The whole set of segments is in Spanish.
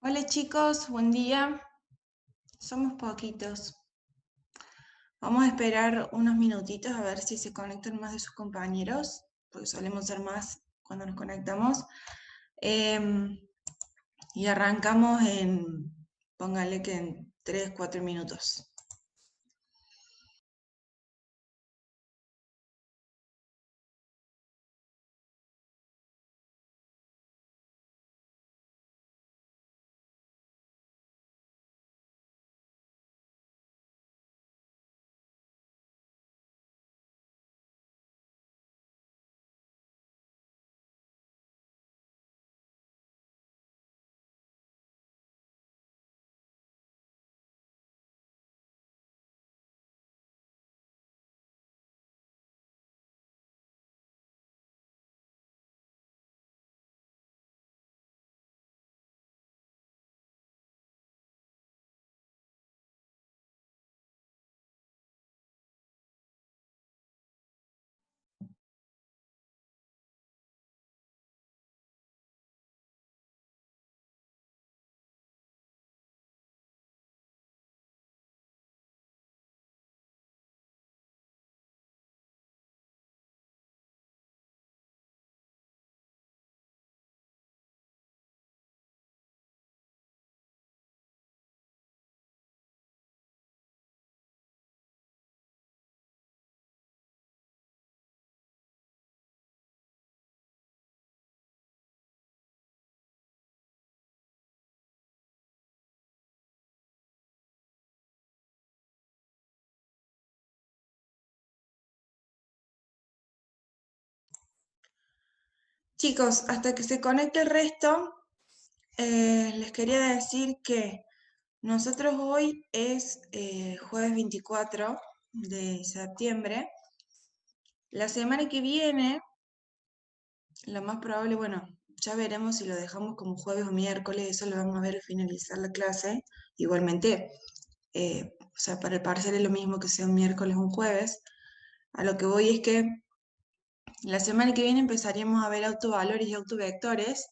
Hola chicos, buen día. Somos poquitos. Vamos a esperar unos minutitos a ver si se conectan más de sus compañeros, porque solemos ser más cuando nos conectamos. Em, y arrancamos póngale que en 3, 4 minutos. Chicos, hasta que se conecte el resto, les quería decir que nosotros hoy es jueves 24 de septiembre. La semana que viene, lo más probable, bueno, ya veremos si lo dejamos como jueves o miércoles, eso lo vamos a ver al finalizar la clase. Igualmente, o sea, para el parcial es lo mismo que sea un miércoles o un jueves. A lo que voy es que la semana que viene empezaríamos a ver autovalores y autovectores,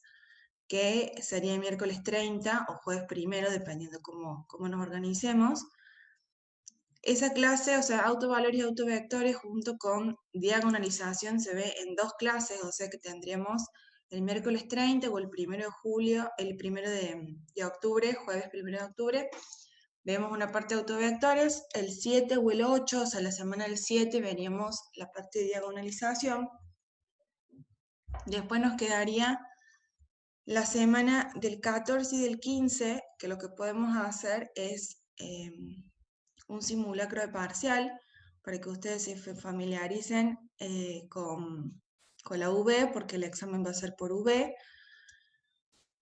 que sería miércoles 30 o jueves primero, dependiendo cómo nos organicemos. Esa clase, o sea, autovalores y autovectores junto con diagonalización se ve en dos clases, o sea que tendríamos el miércoles 30 o el 1 de julio, el 1 de octubre, jueves 1 de octubre, vemos una parte de autovectores, el 7 o el 8, o sea, la semana del 7 veríamos la parte de diagonalización. Después nos quedaría la semana del 14 y del 15, que lo que podemos hacer es un simulacro de parcial para que ustedes se familiaricen con la V, porque el examen va a ser por V.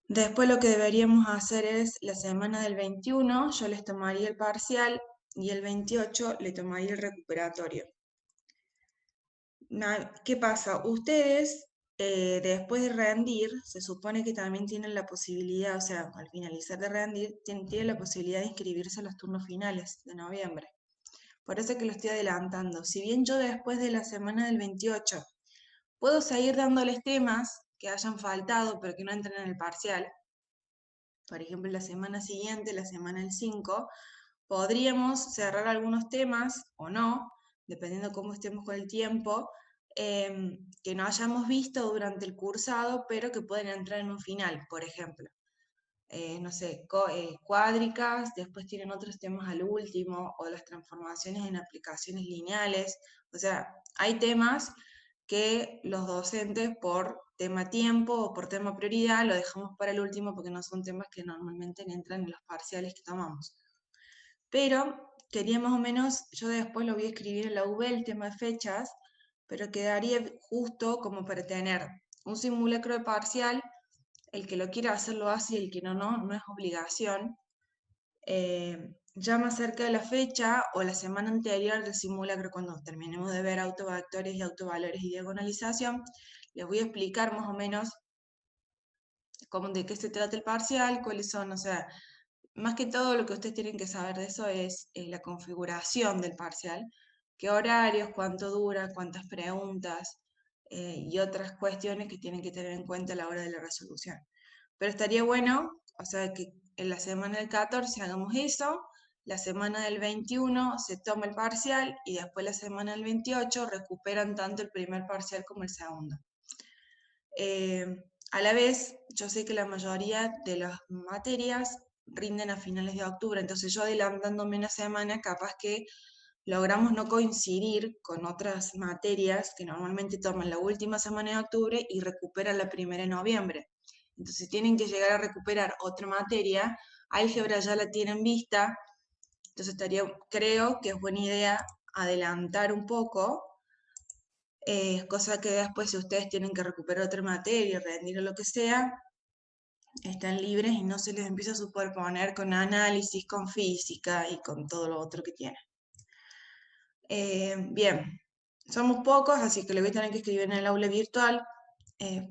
Después lo que deberíamos hacer es la semana del 21, yo les tomaría el parcial y el 28 le tomaría el recuperatorio. ¿Qué pasa? Ustedes, después de rendir, se supone que también tienen la posibilidad, o sea, al finalizar de rendir, tienen la posibilidad de inscribirse a los turnos finales de noviembre. Por eso es que lo estoy adelantando. Si bien yo después de la semana del 28 puedo seguir dándoles temas que hayan faltado pero que no entren en el parcial, por ejemplo, la semana siguiente, la semana del 5, podríamos cerrar algunos temas o no, dependiendo cómo estemos con el tiempo, que no hayamos visto durante el cursado, pero que pueden entrar en un final, por ejemplo. No sé, cuádricas, después tienen otros temas al último, o las transformaciones en aplicaciones lineales. O sea, hay temas que los docentes por tema tiempo o por tema prioridad lo dejamos para el último porque no son temas que normalmente entran en los parciales que tomamos. Pero quería más o menos, yo después lo voy a escribir en la UV, el tema de fechas, pero quedaría justo como para tener un simulacro de parcial. El que lo quiera hacer lo hace y el que no, no es obligación. Ya más cerca de la fecha o la semana anterior del simulacro, cuando terminemos de ver autovectores y autovalores y diagonalización, les voy a explicar más o menos de qué se trata el parcial, cuáles son, o sea, más que todo lo que ustedes tienen que saber de eso es la configuración del parcial, qué horarios, cuánto dura, cuántas preguntas y otras cuestiones que tienen que tener en cuenta a la hora de la resolución. Pero estaría bueno, o sea, que en la semana del 14 hagamos eso, la semana del 21 se toma el parcial y después la semana del 28 recuperan tanto el primer parcial como el segundo. A la vez, yo sé que la mayoría de las materias rinden a finales de octubre, entonces yo adelantándome una semana, capaz que logramos no coincidir con otras materias que normalmente toman la última semana de octubre y recuperan la primera de noviembre. Entonces, si tienen que llegar a recuperar otra materia, álgebra ya la tienen vista, entonces creo que es buena idea adelantar un poco, cosa que después si ustedes tienen que recuperar otra materia, rendir o lo que sea, están libres y no se les empieza a superponer con análisis, con física y con todo lo otro que tienen. Bien, somos pocos, así que lo voy a tener que escribir en el aula virtual,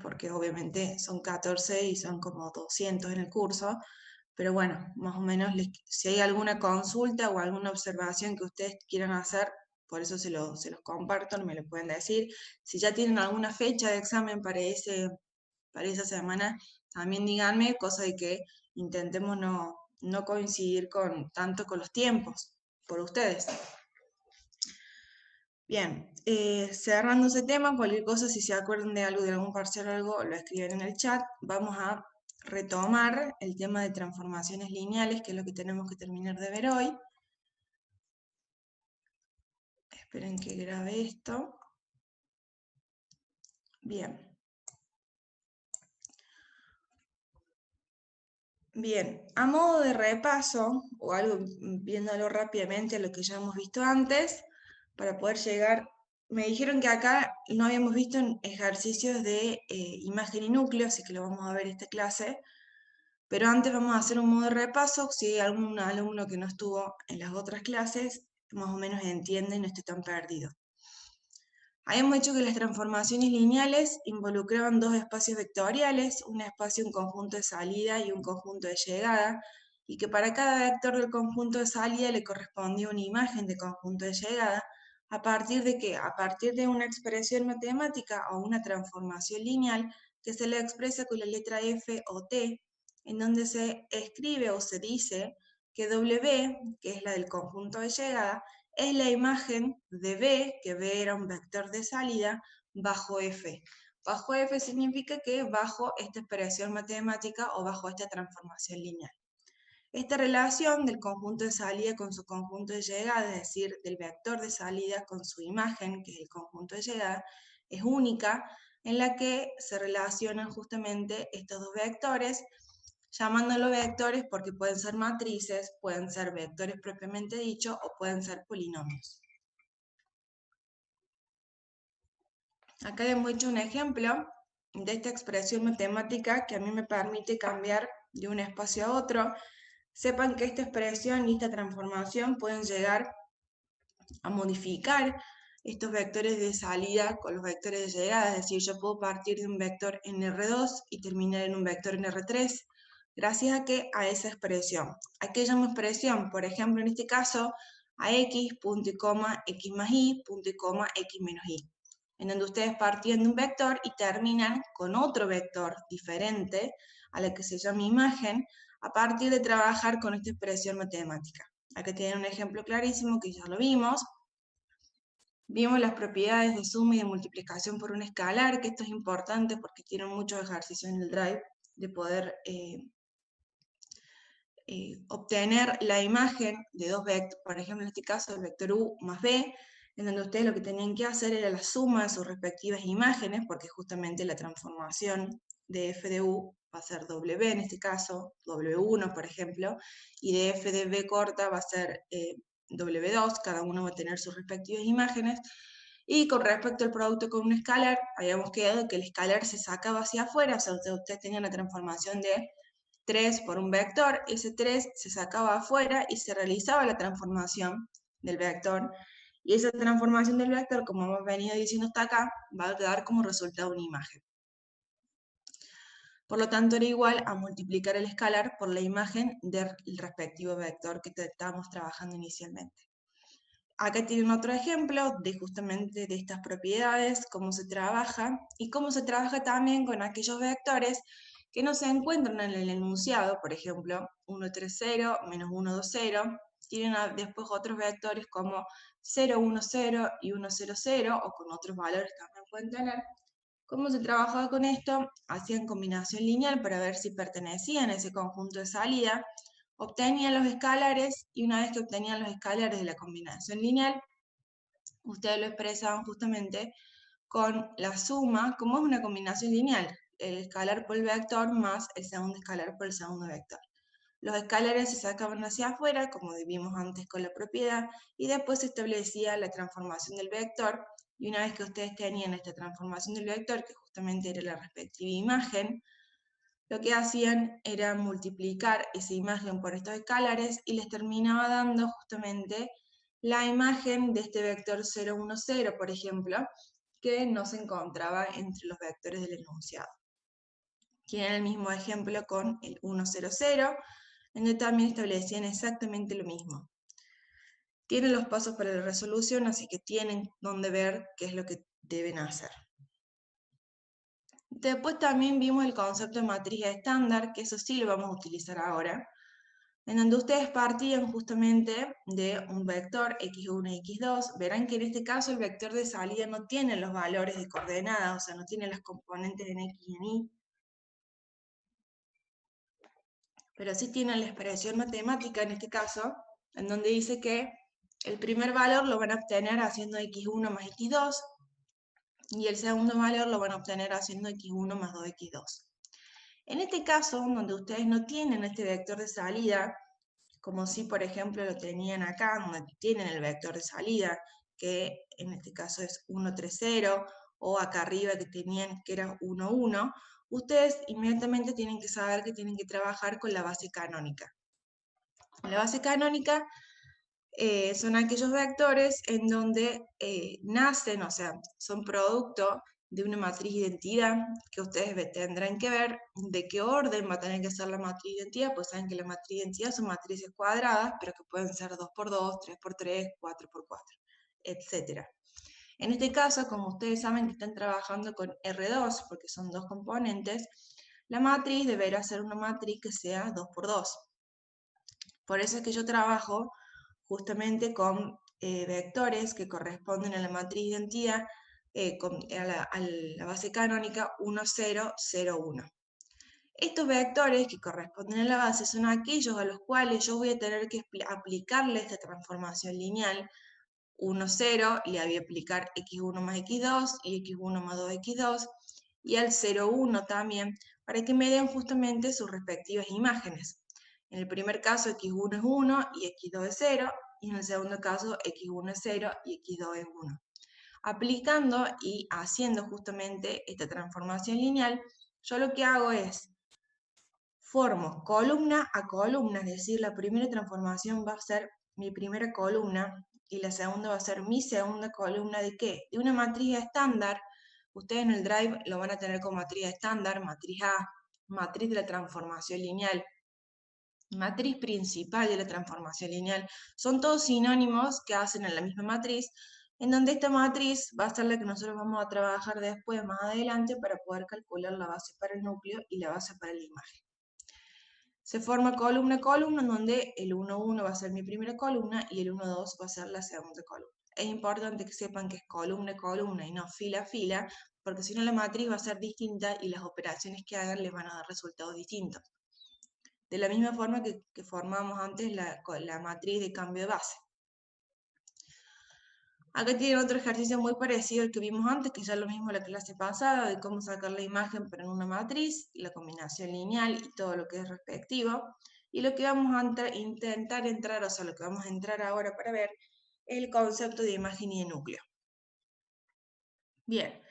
porque obviamente son 14 y son como 200 en el curso, pero bueno, más o menos si hay alguna consulta o alguna observación que ustedes quieran hacer, por eso se los comparto, me lo pueden decir. Si ya tienen alguna fecha de examen para esa semana, también díganme, cosa de que intentemos no coincidir tanto con los tiempos, por ustedes. Bien, cerrando ese tema, cualquier cosa, si se acuerdan de algo, de algún parcial o algo, lo escriben en el chat. Vamos a retomar el tema de transformaciones lineales, que es lo que tenemos que terminar de ver hoy. Esperen que grabe esto. Bien. Bien, a modo de repaso, o algo viéndolo rápidamente a lo que ya hemos visto antes, para poder llegar, me dijeron que acá no habíamos visto ejercicios de imagen y núcleo, así que lo vamos a ver esta clase, pero antes vamos a hacer un modo de repaso, si hay algún alumno que no estuvo en las otras clases, más o menos entiende y no esté tan perdido. Habíamos dicho que las transformaciones lineales involucraban dos espacios vectoriales, un espacio, un conjunto de salida y un conjunto de llegada, y que para cada vector del conjunto de salida le correspondía una imagen de conjunto de llegada. ¿A partir de qué? A partir de una expresión matemática o una transformación lineal que se le expresa con la letra F o T, en donde se escribe o se dice que W, que es la del conjunto de llegada, es la imagen de B, que B era un vector de salida, bajo F. Bajo F significa que bajo esta expresión matemática o bajo esta transformación lineal. Esta relación del conjunto de salida con su conjunto de llegada, es decir, del vector de salida con su imagen, que es el conjunto de llegada, es única, en la que se relacionan justamente estos dos vectores, llamándolo vectores porque pueden ser matrices, pueden ser vectores propiamente dicho o pueden ser polinomios. Acá hemos hecho un ejemplo de esta expresión matemática que a mí me permite cambiar de un espacio a otro. Sepan que esta expresión y esta transformación pueden llegar a modificar estos vectores de salida con los vectores de llegada, es decir, yo puedo partir de un vector en R2 y terminar en un vector en R3, gracias a esa expresión. ¿A qué llamo expresión? Por ejemplo, en este caso, a x, punto y coma, x más y, punto y coma, x menos y, en donde ustedes partían de un vector y terminan con otro vector diferente, a la que se llama imagen, a partir de trabajar con esta expresión matemática. Acá tienen un ejemplo clarísimo que ya lo vimos. Vimos las propiedades de suma y de multiplicación por un escalar, que esto es importante porque tienen muchos ejercicios en el Drive de poder obtener la imagen de dos vectores, por ejemplo en este caso el vector u más b, en donde ustedes lo que tenían que hacer era la suma de sus respectivas imágenes, porque justamente la transformación de f de u va a ser w en este caso, w1 por ejemplo, y de f de b corta va a ser w2, cada uno va a tener sus respectivas imágenes, y con respecto al producto con un escalar, habíamos quedado que el escalar se sacaba hacia afuera, o sea, ustedes tenían la transformación de 3 por un vector, ese 3 se sacaba afuera y se realizaba la transformación del vector, y esa transformación del vector, como hemos venido diciendo hasta acá, va a dar como resultado una imagen. Por lo tanto, era igual a multiplicar el escalar por la imagen del respectivo vector que estábamos trabajando inicialmente. Acá tienen otro ejemplo de justamente de estas propiedades, cómo se trabaja, y cómo se trabaja también con aquellos vectores que no se encuentran en el enunciado, por ejemplo, 130 menos 120, tienen después otros vectores como 010 y 100, o con otros valores también pueden tener. ¿Cómo se trabajaba con esto? Hacían combinación lineal para ver si pertenecían a ese conjunto de salida, obtenían los escalares, y una vez que obtenían los escalares de la combinación lineal, ustedes lo expresaban justamente con la suma, como es una combinación lineal, el escalar por el vector más el segundo escalar por el segundo vector. Los escalares se sacaban hacia afuera, como vimos antes con la propiedad, y después se establecía la transformación del vector, y una vez que ustedes tenían esta transformación del vector, que justamente era la respectiva imagen, lo que hacían era multiplicar esa imagen por estos escalares y les terminaba dando justamente la imagen de este vector 010, por ejemplo, que no se encontraba entre los vectores del enunciado. Tienen el mismo ejemplo con el 100, en donde también establecían exactamente lo mismo. Tienen los pasos para la resolución, así que tienen donde ver qué es lo que deben hacer. Después también vimos el concepto de matriz estándar, que eso sí lo vamos a utilizar ahora, en donde ustedes partían justamente de un vector x1 y x2. Verán que en este caso el vector de salida no tiene los valores de coordenadas, o sea, no tiene las componentes en x y en y, pero sí tiene la expresión matemática en este caso, en donde dice que el primer valor lo van a obtener haciendo x1 más x2, y el segundo valor lo van a obtener haciendo x1 más 2x2. En este caso, donde ustedes no tienen este vector de salida, como si por ejemplo lo tenían acá, donde tienen el vector de salida, que en este caso es 130, o acá arriba que tenían que era 1, ustedes inmediatamente tienen que saber que tienen que trabajar con la base canónica. La base canónica son aquellos vectores en donde nacen, o sea, son producto de una matriz identidad, que ustedes tendrán que ver de qué orden va a tener que ser la matriz identidad, pues saben que la matriz identidad son matrices cuadradas, pero que pueden ser 2x2, 3x3, 4x4, etc. En este caso, como ustedes saben que están trabajando con R2, porque son dos componentes, la matriz deberá ser una matriz que sea 2x2. Por eso es que yo trabajo justamente con vectores que corresponden a la matriz de identidad, a la base canónica 1, 0, 0, 1. Estos vectores que corresponden a la base son aquellos a los cuales yo voy a tener que aplicarle esta transformación lineal. 1, 0, le voy a aplicar x1 más x2 y x1 más 2x2, y al 0, 1 también, para que me den justamente sus respectivas imágenes. En el primer caso x1 es 1 y x2 es 0, y en el segundo caso x1 es 0 y x2 es 1. Aplicando y haciendo justamente esta transformación lineal, yo lo que hago es formo columna a columna, es decir, la primera transformación va a ser mi primera columna y la segunda va a ser mi segunda columna. ¿De qué? De una matriz estándar. Ustedes en el Drive lo van a tener como matriz estándar, matriz A, matriz de la transformación lineal, matriz principal de la transformación lineal. Son todos sinónimos que hacen en la misma matriz, en donde esta matriz va a ser la que nosotros vamos a trabajar después, más adelante, para poder calcular la base para el núcleo y la base para la imagen. Se forma columna a columna, en donde el 1, 1 va a ser mi primera columna y el 1, 2 va a ser la segunda columna. Es importante que sepan que es columna a columna y no fila a fila, porque si no la matriz va a ser distinta y las operaciones que hagan les van a dar resultados distintos. De la misma forma que formamos antes la matriz de cambio de base. Acá tienen otro ejercicio muy parecido al que vimos antes, que ya lo mismo la clase pasada, de cómo sacar la imagen pero en una matriz, la combinación lineal y todo lo que es respectivo. Y lo que vamos a intentar entrar, o sea, lo que vamos a entrar ahora para ver, es el concepto de imagen y de núcleo. Bien.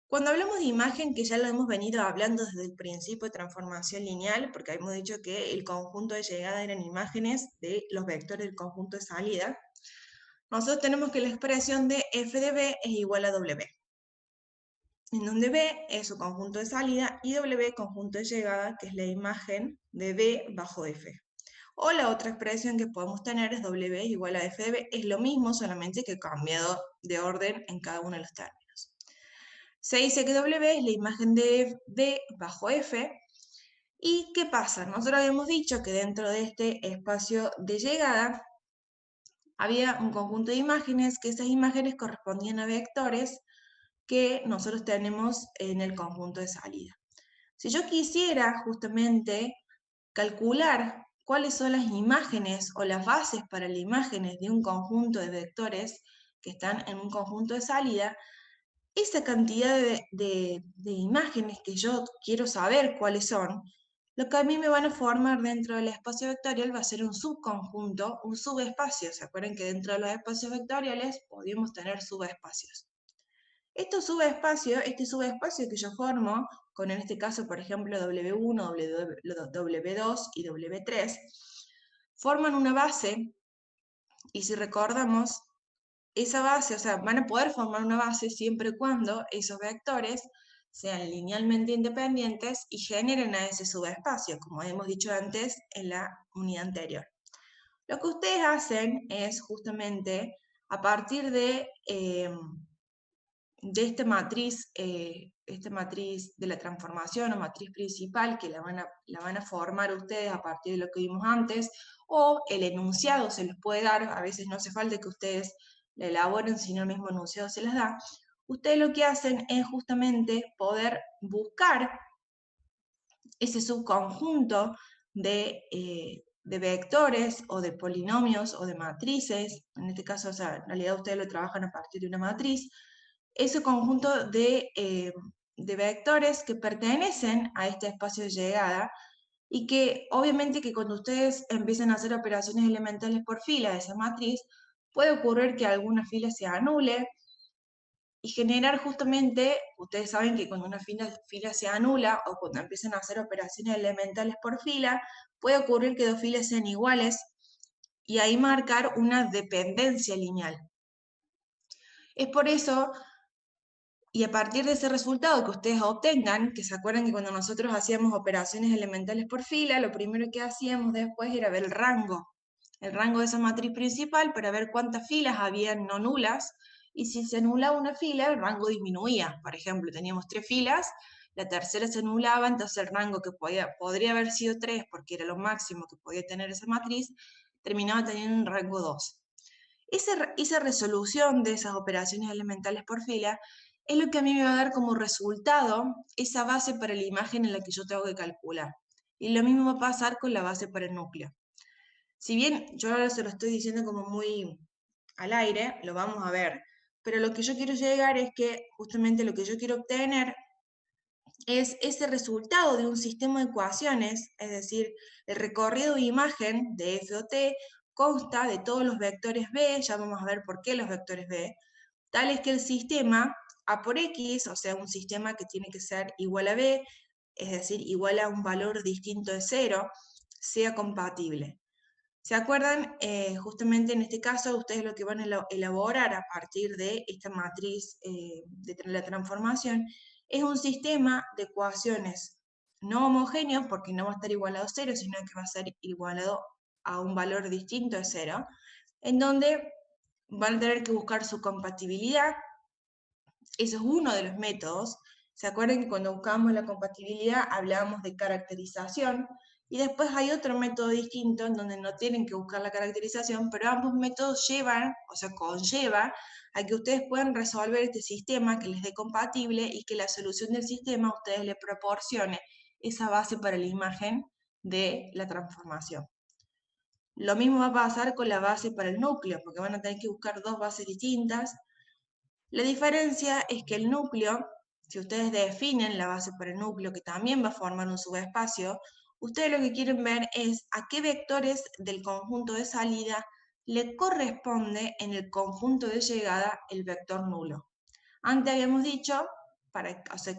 Cuando hablamos de imagen, que ya lo hemos venido hablando desde el principio de transformación lineal, porque hemos dicho que el conjunto de llegada eran imágenes de los vectores del conjunto de salida, nosotros tenemos que la expresión de f de b es igual a w, en donde b es su conjunto de salida y w conjunto de llegada, que es la imagen de b bajo f. O la otra expresión que podemos tener es w es igual a f de b, es lo mismo, solamente que cambiado de orden en cada uno de los términos. Se dice que W es la imagen de B bajo F. ¿Y qué pasa? Nosotros habíamos dicho que dentro de este espacio de llegada había un conjunto de imágenes, que esas imágenes correspondían a vectores que nosotros tenemos en el conjunto de salida. Si yo quisiera justamente calcular cuáles son las imágenes o las bases para las imágenes de un conjunto de vectores que están en un conjunto de salida, esa cantidad de imágenes que yo quiero saber cuáles son, lo que a mí me van a formar dentro del espacio vectorial va a ser un subconjunto, un subespacio. ¿Se acuerdan que dentro de los espacios vectoriales podemos tener subespacios? Este subespacio que yo formo, con en este caso, por ejemplo, W1, W2 y W3, forman una base, y si recordamos, esa base, o sea, van a poder formar una base siempre y cuando esos vectores sean linealmente independientes y generen a ese subespacio, como hemos dicho antes en la unidad anterior. Lo que ustedes hacen es justamente, a partir de esta matriz de la transformación o matriz principal que la van a formar ustedes a partir de lo que vimos antes, o el enunciado se les puede dar, a veces no hace falta que ustedes la elaboren, sino el mismo enunciado se les da. Ustedes lo que hacen es justamente poder buscar ese subconjunto de vectores o de polinomios o de matrices, en este caso, o sea, en realidad ustedes lo trabajan a partir de una matriz, ese conjunto de vectores que pertenecen a este espacio de llegada y que obviamente que cuando ustedes empiecen a hacer operaciones elementales por fila de esa matriz, puede ocurrir que alguna fila se anule y generar justamente, ustedes saben que cuando una fila se anula o cuando empiezan a hacer operaciones elementales por fila, puede ocurrir que dos filas sean iguales y ahí marcar una dependencia lineal. Es por eso, y a partir de ese resultado que ustedes obtengan, que se acuerdan que cuando nosotros hacíamos operaciones elementales por fila, lo primero que hacíamos después era ver el rango de esa matriz principal para ver cuántas filas habían no nulas, y si se anulaba una fila, el rango disminuía. Por ejemplo, teníamos 3 filas, la tercera se anulaba, entonces el rango que podría haber sido 3, porque era lo máximo que podía tener esa matriz, terminaba teniendo un rango 2. Esa resolución de esas operaciones elementales por fila es lo que a mí me va a dar como resultado esa base para la imagen en la que yo tengo que calcular. Y lo mismo va a pasar con la base para el núcleo. Si bien yo ahora se lo estoy diciendo como muy al aire, lo vamos a ver. Pero lo que yo quiero llegar es que justamente lo que yo quiero obtener es ese resultado de un sistema de ecuaciones, es decir, el recorrido de imagen de f o t consta de todos los vectores b, ya vamos a ver por qué los vectores b, tal es que el sistema a por x, o sea, un sistema que tiene que ser igual a b, es decir, igual a un valor distinto de 0, sea compatible. ¿Se acuerdan? Justamente en este caso, ustedes lo que van a elaborar a partir de esta matriz de la transformación es un sistema de ecuaciones no homogéneos, porque no va a estar igualado a 0, sino que va a ser igualado a un valor distinto de 0, en donde van a tener que buscar su compatibilidad. Eso es uno de los métodos. ¿Se acuerdan que cuando buscábamos la compatibilidad hablábamos de caracterización? Y después hay otro método distinto en donde no tienen que buscar la caracterización, pero ambos métodos conlleva a que ustedes puedan resolver este sistema que les dé compatible y que la solución del sistema a ustedes les proporcione esa base para la imagen de la transformación. Lo mismo va a pasar con la base para el núcleo, porque van a tener que buscar dos bases distintas. La diferencia es que el núcleo, si ustedes definen la base para el núcleo, que también va a formar un subespacio, ustedes lo que quieren ver es a qué vectores del conjunto de salida le corresponde en el conjunto de llegada el vector nulo. Antes habíamos dicho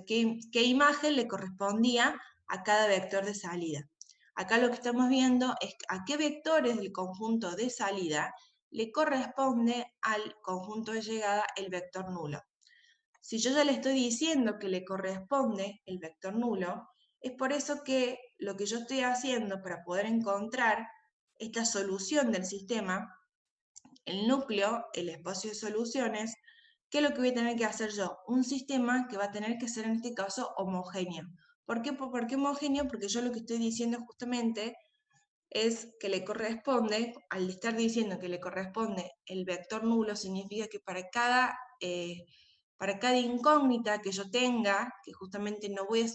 qué imagen le correspondía a cada vector de salida. Acá lo que estamos viendo es a qué vectores del conjunto de salida le corresponde al conjunto de llegada el vector nulo. Si yo ya le estoy diciendo que le corresponde el vector nulo, es por eso que lo que yo estoy haciendo para poder encontrar esta solución del sistema, el núcleo, el espacio de soluciones, ¿qué es lo que voy a tener que hacer yo? Un sistema que va a tener que ser en este caso homogéneo. ¿Por qué homogéneo? Porque yo lo que estoy diciendo justamente es que le corresponde, al estar diciendo que le corresponde el vector nulo, significa que para cada incógnita que yo tenga, que justamente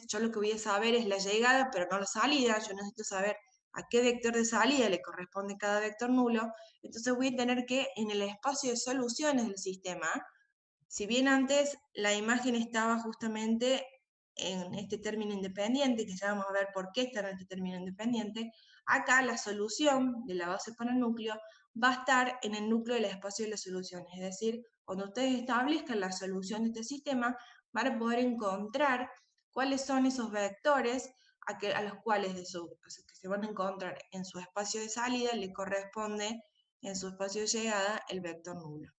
yo lo que voy a saber es la llegada, pero no la salida, yo necesito saber a qué vector de salida le corresponde cada vector nulo, entonces voy a tener que en el espacio de soluciones del sistema, si bien antes la imagen estaba justamente en este término independiente, que ya vamos a ver por qué está en este término independiente, acá la solución de la base para el núcleo va a estar en el núcleo del espacio de las soluciones. Es decir, cuando ustedes establezcan la solución de este sistema, van a poder encontrar cuáles son esos vectores a los cuales que se van a encontrar en su espacio de salida le corresponde en su espacio de llegada el vector nulo.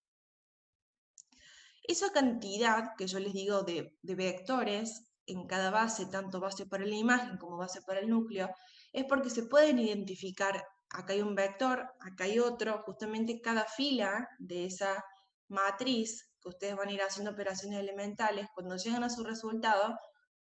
Esa cantidad que yo les digo de vectores en cada base, tanto base para la imagen como base para el núcleo, es porque se pueden identificar, acá hay un vector, acá hay otro, justamente cada fila de esa matriz, que ustedes van a ir haciendo operaciones elementales, cuando llegan a su resultado,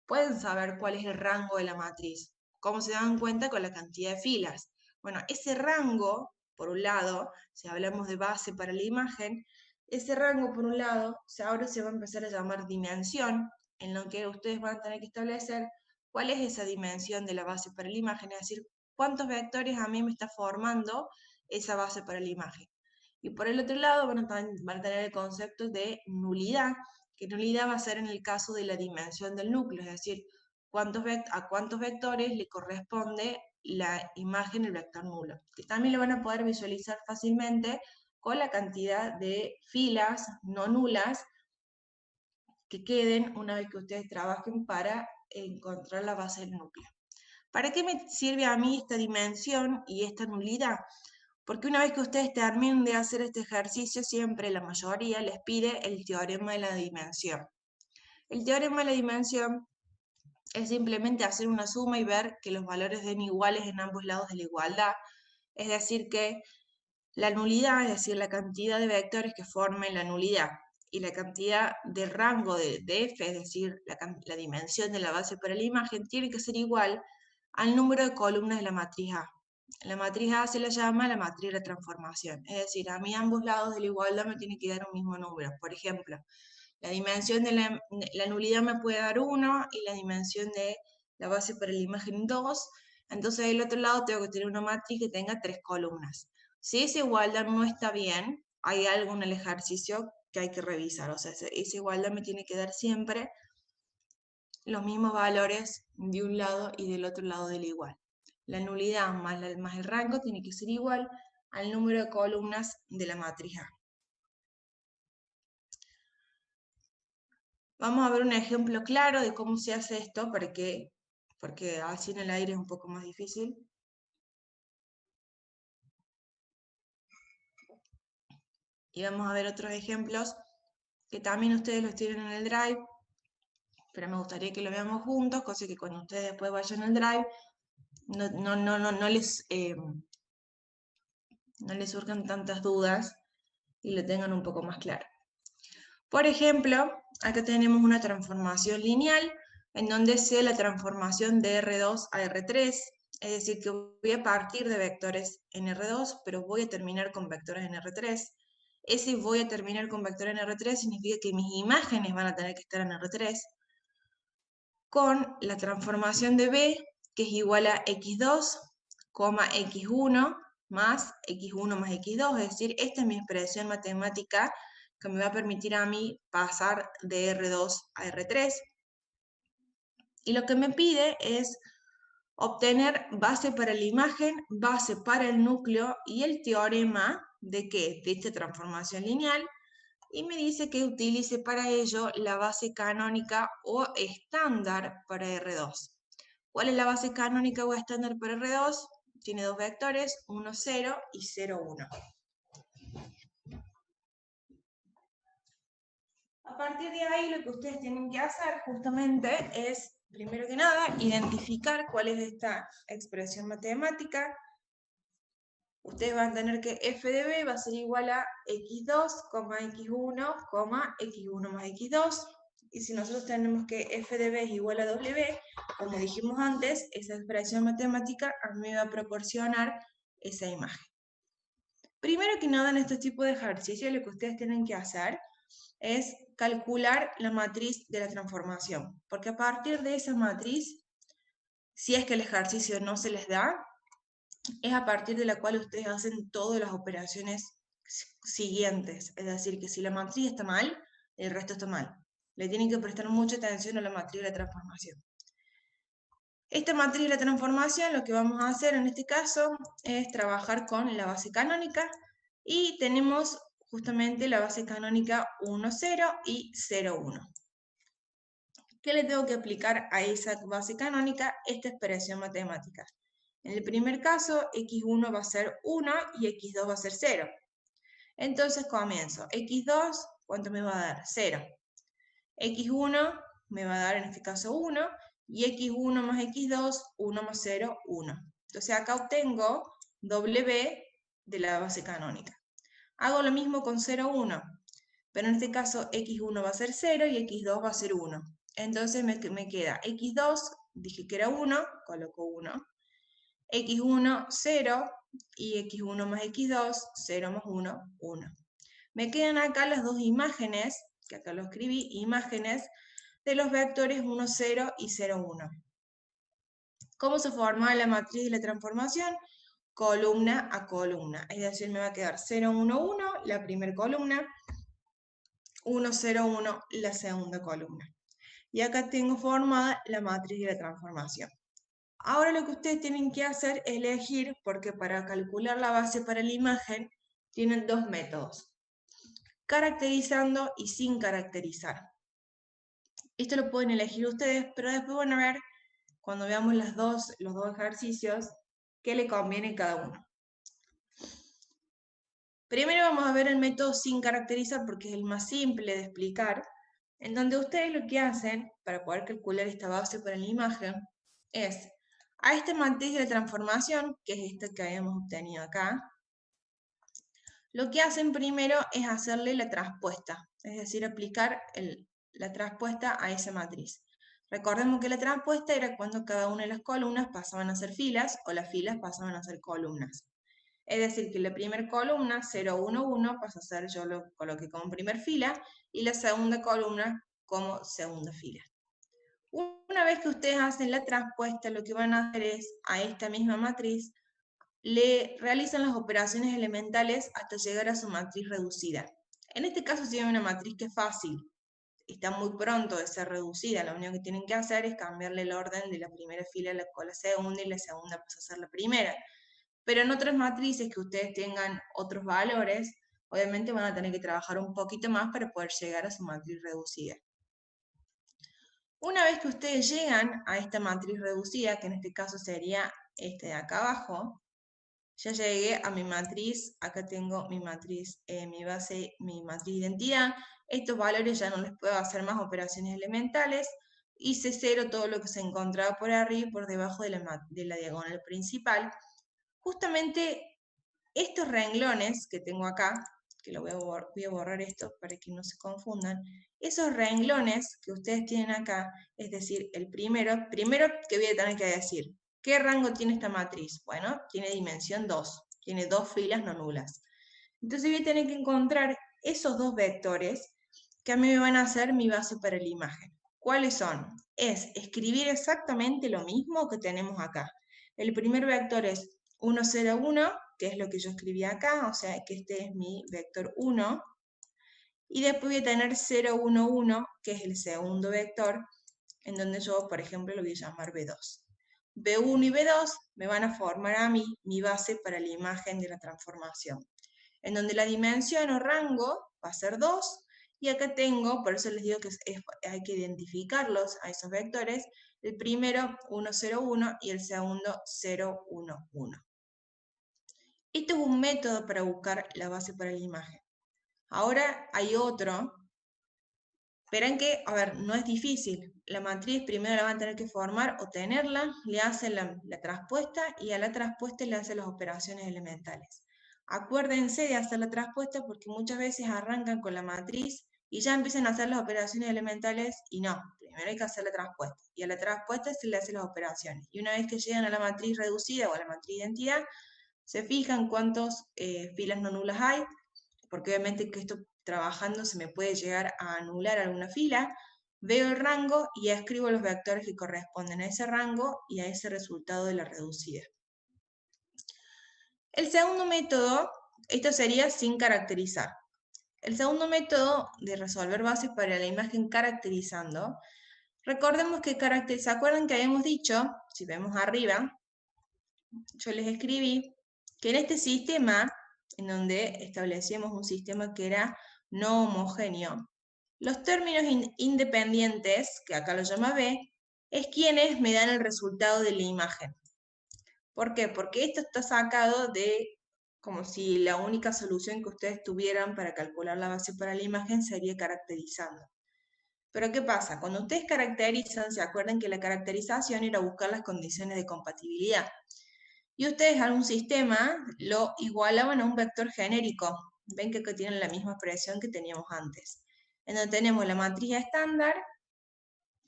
pueden saber cuál es el rango de la matriz. ¿Cómo se dan cuenta? Con la cantidad de filas. Bueno, ese rango, por un lado, si hablamos de base para la imagen, ese rango, por un lado, ahora se va a empezar a llamar dimensión, en lo que ustedes van a tener que establecer cuál es esa dimensión de la base para la imagen, es decir, cuántos vectores a mí me está formando esa base para la imagen. Y por el otro lado van a tener el concepto de nulidad, que nulidad va a ser en el caso de la dimensión del núcleo, es decir, a cuántos vectores le corresponde la imagen del vector nulo, que también lo van a poder visualizar fácilmente con la cantidad de filas no nulas que queden una vez que ustedes trabajen para encontrar la base del núcleo. ¿Para qué me sirve a mí esta dimensión y esta nulidad? Porque una vez que ustedes terminen de hacer este ejercicio, siempre la mayoría les pide el teorema de la dimensión. El teorema de la dimensión es simplemente hacer una suma y ver que los valores den iguales en ambos lados de la igualdad. Es decir, que la nulidad, es decir, la cantidad de vectores que formen la nulidad, y la cantidad de rango de f, es decir, la dimensión de la base para la imagen, tiene que ser igual al número de columnas de la matriz A. La matriz A se la llama la matriz de transformación, es decir, a mí ambos lados de la igualdad me tiene que dar un mismo número. Por ejemplo, la dimensión de la nulidad me puede dar 1 y la dimensión de la base para la imagen 2, entonces del otro lado tengo que tener una matriz que tenga 3 columnas. Si esa igualdad no está bien, hay algo en el ejercicio que hay que revisar, o sea, esa igualdad me tiene que dar siempre los mismos valores de un lado y del otro lado del igual. La nulidad más el rango tiene que ser igual al número de columnas de la matriz A. Vamos a ver un ejemplo claro de cómo se hace esto, porque así en el aire es un poco más difícil. Y vamos a ver otros ejemplos que también ustedes los tienen en el Drive, pero me gustaría que lo veamos juntos, cosa que cuando ustedes después vayan al Drive no les surjan tantas dudas y lo tengan un poco más claro. Por ejemplo, acá tenemos una transformación lineal en donde sé la transformación de R2 a R3, es decir, que voy a partir de vectores en R2, pero voy a terminar con vectores en R3. Ese voy a terminar con vectores en R3 significa que mis imágenes van a tener que estar en R3, con la transformación de B, que es igual a x2, x1 más x1 más x2, es decir, esta es mi expresión matemática que me va a permitir a mí pasar de R2 a R3. Y lo que me pide es obtener base para la imagen, base para el núcleo y el teorema de ¿qué? De esta transformación lineal, y me dice que utilice para ello la base canónica o estándar para R2. ¿Cuál es la base canónica o estándar para R2? Tiene dos vectores, 1, 0 y 0, 1. A partir de ahí lo que ustedes tienen que hacer justamente es, primero que nada, identificar cuál es esta expresión matemática Ustedes van a tener que f de b va a ser igual a x2, x1, x1 más x2. Y si nosotros tenemos que f de b es igual a w, como dijimos antes, esa expresión matemática a mí me va a proporcionar esa imagen. Primero que nada, en este tipo de ejercicios, lo que ustedes tienen que hacer es calcular la matriz de la transformación, porque a partir de esa matriz, si es que el ejercicio no se les da, es a partir de la cual ustedes hacen todas las operaciones siguientes. Es decir, que si la matriz está mal, el resto está mal. Le tienen que prestar mucha atención a la matriz de la transformación. Esta matriz de la transformación, lo que vamos a hacer en este caso es trabajar con la base canónica y tenemos justamente la base canónica 1, 0 y 0, 1. ¿Qué le tengo que aplicar a esa base canónica? Esta expresión matemática. En el primer caso, x1 va a ser 1 y x2 va a ser 0. Entonces comienzo. x2, ¿cuánto me va a dar? 0. x1 me va a dar en este caso 1 y x1 más x2, 1 más 0, 1. Entonces acá obtengo w de la base canónica. Hago lo mismo con 0, 1, pero en este caso x1 va a ser 0 y x2 va a ser 1. Entonces me queda x2, dije que era 1, coloco 1, x1, 0, y x1 más x2, 0 más 1, 1. Me quedan acá las dos imágenes, que acá lo escribí, imágenes de los vectores 1, 0 y 0, 1. ¿Cómo se forma la matriz de la transformación? Columna a columna. Es decir, me va a quedar 0, 1, 1, la primera columna, 1, 0, 1, la segunda columna. Y acá tengo formada la matriz de la transformación. Ahora lo que ustedes tienen que hacer es elegir, porque para calcular la base para la imagen tienen dos métodos, caracterizando y sin caracterizar. Esto lo pueden elegir ustedes, pero después van a ver, cuando veamos los dos ejercicios, qué le conviene a cada uno. Primero vamos a ver el método sin caracterizar, porque es el más simple de explicar, en donde ustedes lo que hacen, para poder calcular esta base para la imagen, es a esta matriz de transformación, que es esta que habíamos obtenido acá, lo que hacen primero es hacerle la traspuesta, es decir, aplicar la traspuesta a esa matriz. Recordemos que la traspuesta era cuando cada una de las columnas pasaban a ser filas o las filas pasaban a ser columnas. Es decir, que la primera columna, 0, 1, 1, pasa a ser, yo lo coloqué como primer fila, y la segunda columna como segunda fila. Una vez que ustedes hacen la traspuesta, lo que van a hacer es, a esta misma matriz, le realizan las operaciones elementales hasta llegar a su matriz reducida. En este caso se llama una matriz que es fácil, está muy pronto de ser reducida, lo único que tienen que hacer es cambiarle el orden de la primera fila con la segunda y la segunda pasa a ser la primera. Pero en otras matrices que ustedes tengan otros valores, obviamente van a tener que trabajar un poquito más para poder llegar a su matriz reducida. Una vez que ustedes llegan a esta matriz reducida, que en este caso sería este de acá abajo, ya llegué a mi matriz, acá tengo mi matriz, mi base, mi matriz de identidad. Estos valores ya no les puedo hacer más operaciones elementales. Hice cero todo lo que se encontraba por arriba y por debajo de la diagonal principal. Justamente estos renglones que tengo acá, que lo voy a borrar esto para que no se confundan, esos renglones que ustedes tienen acá, es decir, el primero que voy a tener que decir, ¿qué rango tiene esta matriz? Bueno, tiene dimensión 2, tiene dos filas no nulas. Entonces voy a tener que encontrar esos dos vectores que a mí me van a hacer mi base para la imagen. ¿Cuáles son? Es escribir exactamente lo mismo que tenemos acá. El primer vector es 1, 0, 1, que es lo que yo escribí acá, o sea que este es mi vector 1. Y después voy a tener 0, 1, 1, que es el segundo vector, en donde yo, por ejemplo, lo voy a llamar B2. B1 y B2 me van a formar a mí mi base para la imagen de la transformación, en donde la dimensión o rango va a ser 2, y acá tengo, por eso les digo que hay que identificarlos a esos vectores, el primero 1, 0, 1 y el segundo 0, 1, 1. Este es un método para buscar la base para la imagen. Ahora hay otro, Verán que, a ver, no es difícil. La matriz primero la van a tener que formar o tenerla, le hacen la traspuesta y a la traspuesta le hacen las operaciones elementales. Acuérdense de hacer la traspuesta porque muchas veces arrancan con la matriz y ya empiezan a hacer las operaciones elementales y no, primero hay que hacer la traspuesta y a la traspuesta se le hacen las operaciones. Y una vez que llegan a la matriz reducida o a la matriz identidad, se fijan cuántas filas no nulas hay, porque obviamente que esto trabajando se me puede llegar a anular alguna fila, veo el rango y escribo los vectores que corresponden a ese rango y a ese resultado de la reducida. El segundo método, esto sería sin caracterizar. El segundo método de resolver bases para la imagen caracterizando, recordemos que ¿se acuerdan que habíamos dicho, si vemos arriba, yo les escribí que en este sistema, en donde establecíamos un sistema que era no homogéneo, los términos independientes, que acá lo llama B, es quienes me dan el resultado de la imagen. ¿Por qué? Porque esto está sacado de como si la única solución que ustedes tuvieran para calcular la base para la imagen sería caracterizando. Pero ¿qué pasa? Cuando ustedes caracterizan, se acuerdan que la caracterización era buscar las condiciones de compatibilidad. Y ustedes a un sistema lo igualaban a un vector genérico. Ven que acá tienen la misma expresión que teníamos antes. En donde tenemos la matriz estándar,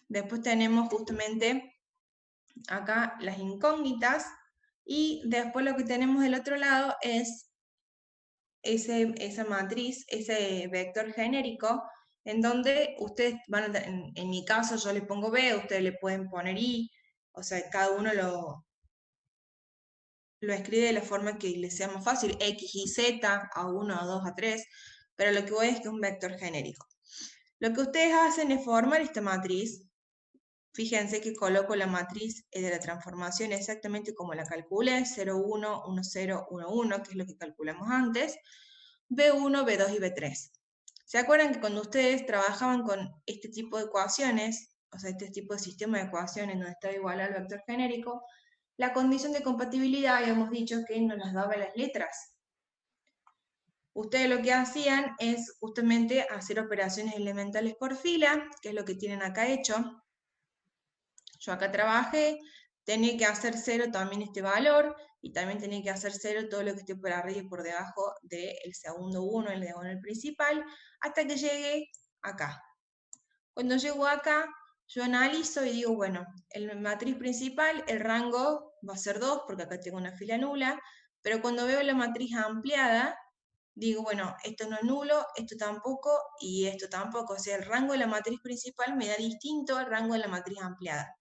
después tenemos justamente acá las incógnitas, y después lo que tenemos del otro lado es esa matriz, ese vector genérico, en donde ustedes van a, en mi caso yo le pongo B, ustedes le pueden poner I, o sea, cada uno lo escribe de la forma que les sea más fácil, X, Y, Z, A1, A2, A3, pero lo que voy es que es un vector genérico. Lo que ustedes hacen es formar esta matriz. Fíjense que coloco la matriz de la transformación exactamente como la calculé, 0, 1, 1, 0, 1, 1, que es lo que calculamos antes, B1, B2 y B3. ¿Se acuerdan que cuando ustedes trabajaban con este tipo de ecuaciones, o sea, este tipo de sistema de ecuaciones donde está igual al vector genérico, la condición de compatibilidad habíamos dicho que nos las daba las letras? Ustedes lo que hacían es justamente hacer operaciones elementales por fila, que es lo que tienen acá hecho. Yo acá trabajé, tenía que hacer 0 también este valor, y también tenía que hacer 0 todo lo que esté por arriba y por debajo del segundo 1, el diagonal principal, hasta que llegue acá. Cuando llego acá, yo analizo y digo, bueno, en la matriz principal el rango va a ser 2, porque acá tengo una fila nula, pero cuando veo la matriz ampliada, digo, bueno, esto no es nulo, esto tampoco, y esto tampoco. O sea, el rango de la matriz principal me da distinto al rango de la matriz ampliada.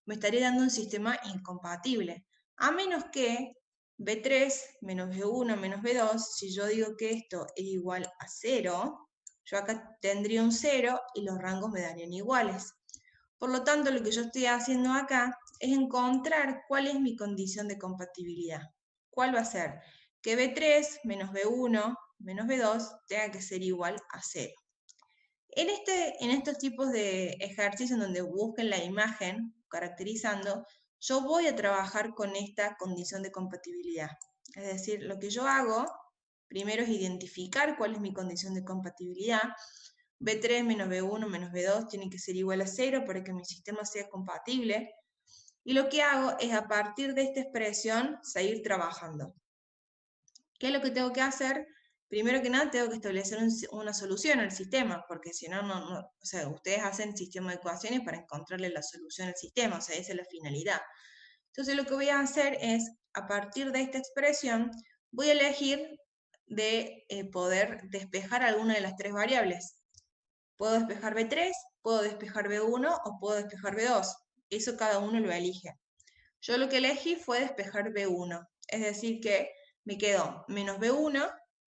Me estaría dando un sistema incompatible. A menos que B3 menos B1 menos B2, si yo digo que esto es igual a 0, yo acá tendría un 0 y los rangos me darían iguales. Por lo tanto, lo que yo estoy haciendo acá es encontrar cuál es mi condición de compatibilidad. ¿Cuál va a ser? Que B3 menos B1 menos B2 tenga que ser igual a 0. En estos tipos de ejercicios en donde busquen la imagen caracterizando, yo voy a trabajar con esta condición de compatibilidad. Es decir, lo que yo hago primero es identificar cuál es mi condición de compatibilidad. B3 menos B1 menos B2 tiene que ser igual a 0 para que mi sistema sea compatible. Y lo que hago es a partir de esta expresión seguir trabajando. ¿Qué es lo que tengo que hacer? Primero que nada, tengo que establecer una solución al sistema, porque si no, o sea, ustedes hacen sistema de ecuaciones para encontrarle la solución al sistema, o sea, esa es la finalidad. Entonces, lo que voy a hacer es, a partir de esta expresión, voy a elegir de poder despejar alguna de las tres variables. Puedo despejar B3, puedo despejar B1 o puedo despejar B2. Eso cada uno lo elige. Yo lo que elegí fue despejar B1, es decir que me quedó menos B1,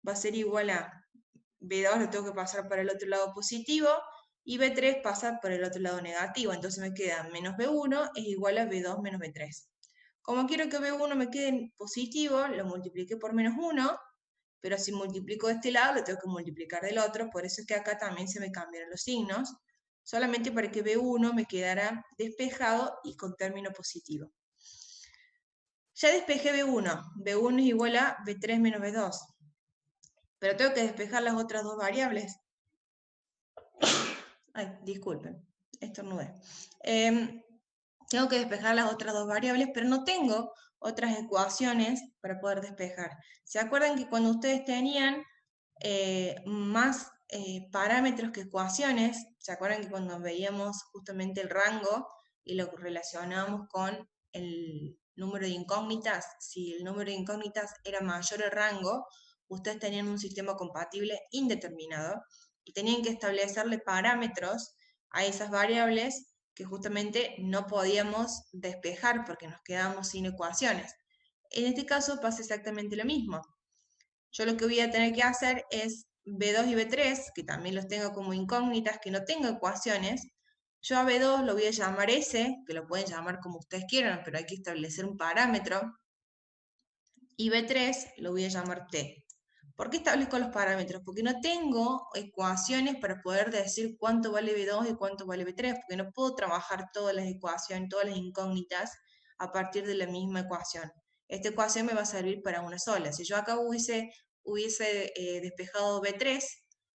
va a ser igual a B2, lo tengo que pasar para el otro lado positivo, y B3 pasa por el otro lado negativo, entonces me queda menos B1 es igual a B2 menos B3. Como quiero que B1 me quede en positivo, lo multipliqué por menos 1, pero si multiplico de este lado, lo tengo que multiplicar del otro, por eso es que acá también se me cambiaron los signos, solamente para que B1 me quedara despejado y con término positivo. Ya despejé B1. B1 es igual a B3 menos B2. Pero tengo que despejar las otras dos variables. Ay, disculpen, estornudé. Tengo que despejar las otras dos variables, pero no tengo otras ecuaciones para poder despejar. ¿Se acuerdan que cuando ustedes tenían más parámetros que ecuaciones, se acuerdan que cuando veíamos justamente el rango y lo relacionábamos con el número de incógnitas, si el número de incógnitas era mayor el rango, ustedes tenían un sistema compatible indeterminado y tenían que establecerle parámetros a esas variables que justamente no podíamos despejar porque nos quedábamos sin ecuaciones. En este caso pasa exactamente lo mismo. Yo lo que voy a tener que hacer es B2 y B3, que también los tengo como incógnitas, que no tengo ecuaciones. Yo a B2 lo voy a llamar S, que lo pueden llamar como ustedes quieran, pero hay que establecer un parámetro. Y B3 lo voy a llamar T. ¿Por qué establezco los parámetros? Porque no tengo ecuaciones para poder decir cuánto vale B2 y cuánto vale B3, porque no puedo trabajar todas las ecuaciones, todas las incógnitas a partir de la misma ecuación. Esta ecuación me va a servir para una sola. Si yo acá hubiese despejado B3,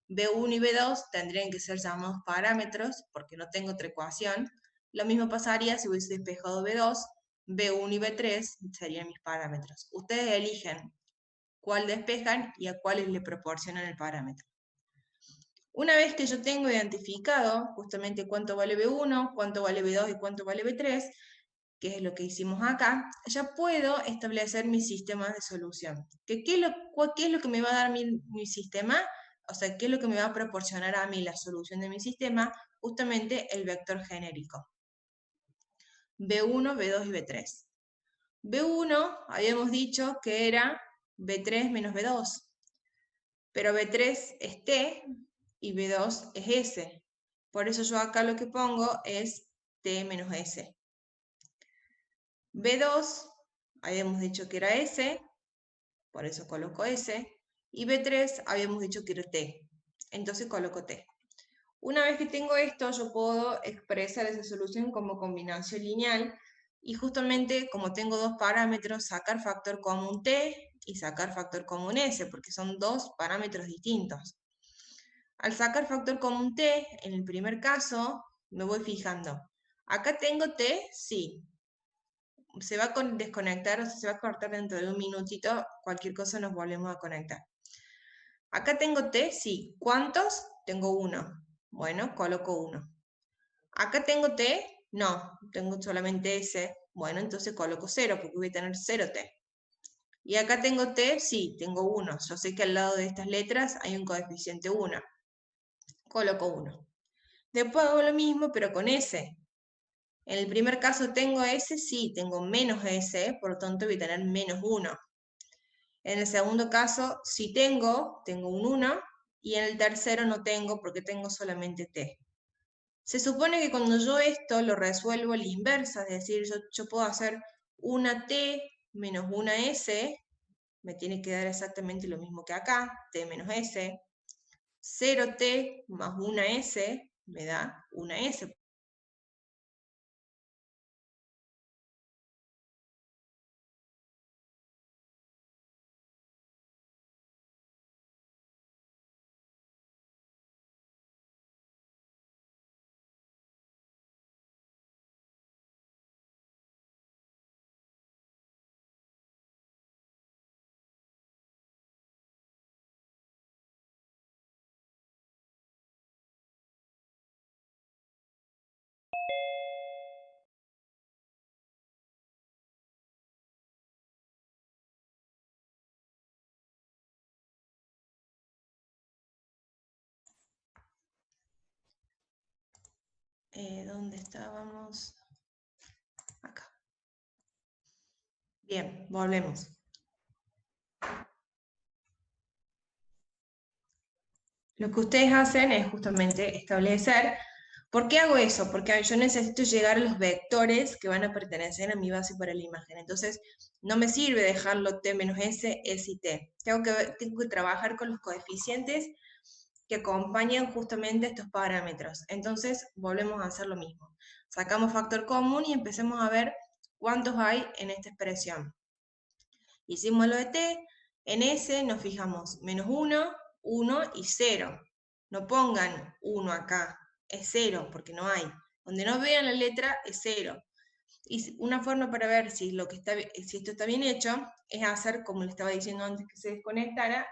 B1 y B2 tendrían que ser llamados parámetros, porque no tengo otra ecuación. Lo mismo pasaría si hubiese despejado B2, B1 y B3 serían mis parámetros. Ustedes eligen cuál despejan y a cuáles le proporcionan el parámetro. Una vez que yo tengo identificado justamente cuánto vale B1, cuánto vale B2 y cuánto vale B3, que es lo que hicimos acá, ya puedo establecer mis sistemas de solución. ¿Qué es lo que me va a dar mi sistema? O sea, ¿qué es lo que me va a proporcionar a mí la solución de mi sistema? Justamente el vector genérico. B1, B2 y B3. B1 habíamos dicho que era B3 menos B2, pero B3 es T y B2 es S. Por eso yo acá lo que pongo es T menos S. B2 habíamos dicho que era S, por eso coloco S, y B3 habíamos dicho que era T, entonces coloco T. Una vez que tengo esto, yo puedo expresar esa solución como combinación lineal, y justamente como tengo dos parámetros, sacar factor común T y sacar factor común S, porque son dos parámetros distintos. Al sacar factor común T, en el primer caso, me voy fijando. ¿Acá tengo T? Sí. Se va a desconectar, o sea, se va a cortar dentro de un minutito, cualquier cosa nos volvemos a conectar. Acá tengo T, sí. ¿Cuántos? Tengo uno. Bueno, coloco uno. Acá tengo T, no, tengo solamente S. Bueno, entonces coloco 0, porque voy a tener 0T. Y acá tengo T, sí, tengo 1. Yo sé que al lado de estas letras hay un coeficiente 1. Coloco 1. Después hago lo mismo, pero con S. En el primer caso tengo S, sí, tengo menos S, por lo tanto voy a tener menos 1. En el segundo caso, sí tengo un 1, y en el tercero no tengo porque tengo solamente T. Se supone que cuando yo esto lo resuelvo a la inversa, es decir, yo puedo hacer una T menos una S, me tiene que dar exactamente lo mismo que acá, T menos S. 0T más una S me da una S. ¿Dónde estábamos? Acá. Bien, volvemos. Lo que ustedes hacen es justamente establecer. ¿Por qué hago eso? Porque yo necesito llegar a los vectores que van a pertenecer a mi base para la imagen. Entonces, no me sirve dejarlo T menos S, S y T. Tengo que trabajar con los coeficientes que acompañan justamente estos parámetros. Entonces, volvemos a hacer lo mismo. Sacamos factor común y empecemos a ver cuántos hay en esta expresión. Hicimos lo de T, en S nos fijamos menos 1, 1 y 0. No pongan 1 acá, es 0, porque no hay. Donde no vean la letra es 0. Y una forma para ver si esto está bien hecho es hacer, como le estaba diciendo antes que se desconectara,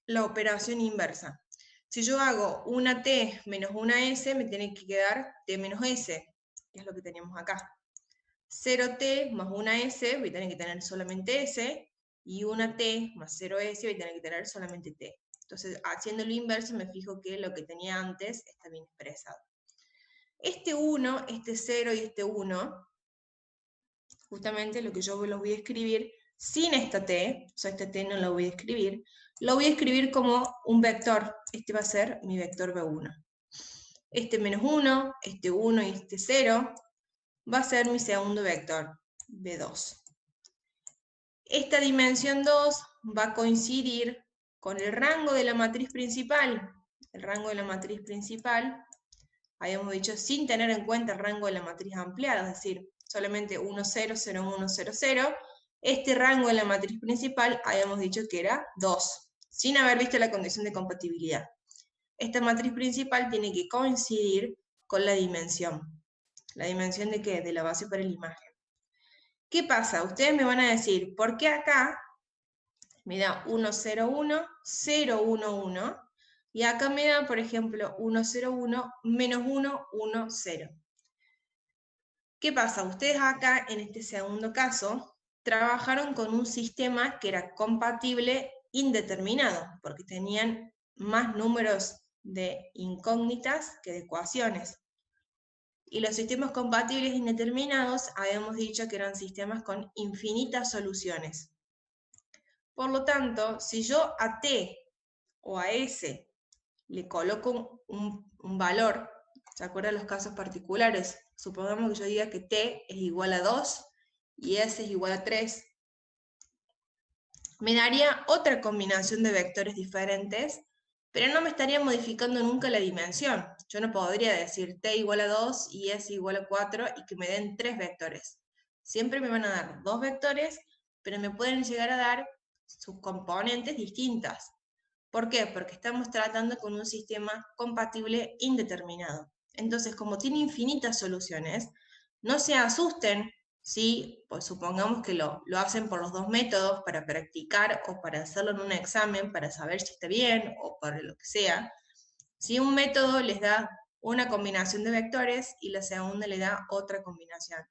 la operación inversa. Si yo hago una t menos una s, me tiene que quedar t menos s, que es lo que tenemos acá. 0t más una s, voy a tener que tener solamente s, y una t más 0s, voy a tener que tener solamente t. Entonces, haciendo lo inverso, me fijo que lo que tenía antes está bien expresado. Este 1, este 0 y este 1, justamente lo que yo los voy a escribir sin esta t, o sea, esta t no la voy a escribir, lo voy a escribir como un vector. Este va a ser mi vector B1. Este menos 1, este 1 y este 0 va a ser mi segundo vector, B2. Esta dimensión 2 va a coincidir con el rango de la matriz principal. El rango de la matriz principal, habíamos dicho, sin tener en cuenta el rango de la matriz ampliada, es decir, solamente 1, 0, 0, 1, 0, 0. Este rango de la matriz principal habíamos dicho que era 2, sin haber visto la condición de compatibilidad. Esta matriz principal tiene que coincidir con la dimensión. ¿La dimensión de qué? De la base para la imagen. ¿Qué pasa? Ustedes me van a decir, ¿por qué acá me da 1, 0, 1, 0, 1, 1? Y acá me da, por ejemplo, 1, 0, 1, menos 1, 1, 0. ¿Qué pasa? Ustedes acá, en este segundo caso, trabajaron con un sistema que era compatible indeterminado, porque tenían más números de incógnitas que de ecuaciones. Y los sistemas compatibles indeterminados habíamos dicho que eran sistemas con infinitas soluciones. Por lo tanto, si yo a t o a s le coloco un valor, ¿se acuerdan los casos particulares? Supongamos que yo diga que t es igual a 2 y s es igual a 3. Me daría otra combinación de vectores diferentes, pero no me estaría modificando nunca la dimensión. Yo no podría decir t igual a 2 y s igual a 4 y que me den 3 vectores. Siempre me van a dar 2 vectores, pero me pueden llegar a dar sus componentes distintas. ¿Por qué? Porque estamos tratando con un sistema compatible indeterminado. Entonces, como tiene infinitas soluciones, no se asusten si, pues supongamos que lo hacen por los dos métodos para practicar o para hacerlo en un examen, para saber si está bien o para lo que sea. Si un método les da una combinación de vectores y la segunda le da otra combinación.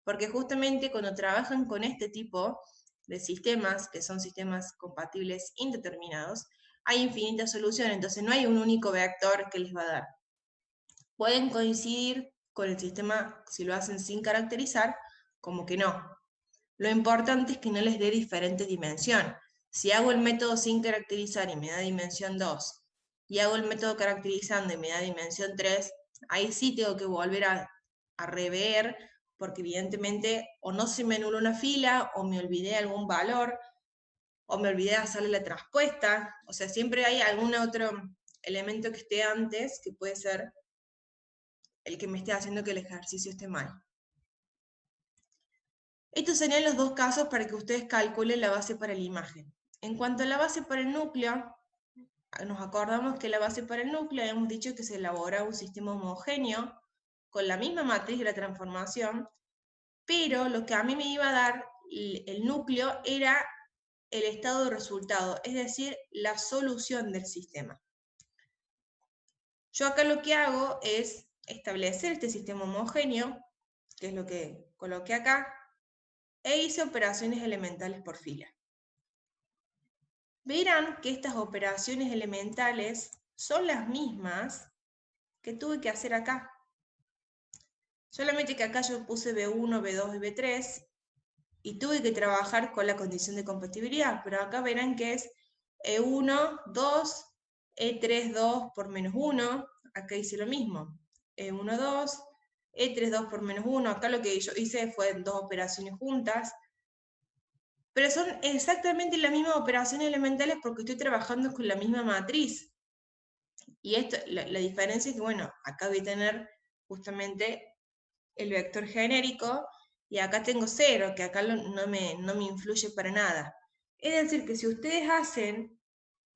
Porque justamente cuando trabajan con este tipo de sistemas, que son sistemas compatibles indeterminados, hay infinitas soluciones, entonces no hay un único vector que les va a dar. Pueden coincidir con el sistema si lo hacen sin caracterizar, como que no. Lo importante es que no les dé diferente dimensión. Si hago el método sin caracterizar y me da dimensión 2, y hago el método caracterizando y me da dimensión 3, ahí sí tengo que volver a rever, porque evidentemente o no se me anuló una fila, o me olvidé algún valor, o me olvidé de hacerle la traspuesta. O sea, siempre hay algún otro elemento que esté antes que puede ser el que me esté haciendo que el ejercicio esté mal. Estos serían los dos casos para que ustedes calculen la base para la imagen. En cuanto a la base para el núcleo, nos acordamos que la base para el núcleo hemos dicho que se elabora un sistema homogéneo con la misma matriz de la transformación, pero lo que a mí me iba a dar el núcleo era el estado de resultado, es decir, la solución del sistema. Yo acá lo que hago es establecer este sistema homogéneo, que es lo que coloqué acá, e hice operaciones elementales por fila. Verán que estas operaciones elementales son las mismas que tuve que hacer acá. Solamente que acá yo puse B1, B2 y B3 y tuve que trabajar con la condición de compatibilidad, pero acá verán que es E1, 2, E3, 2 por menos 1, acá hice lo mismo, E1, 2, E3, 2 por menos 1, acá lo que yo hice fue dos operaciones juntas, pero son exactamente las mismas operaciones elementales porque estoy trabajando con la misma matriz. Y esto, la diferencia es que, bueno, acá voy a tener justamente el vector genérico y acá tengo 0, que acá no me influye para nada. Es decir, que si ustedes hacen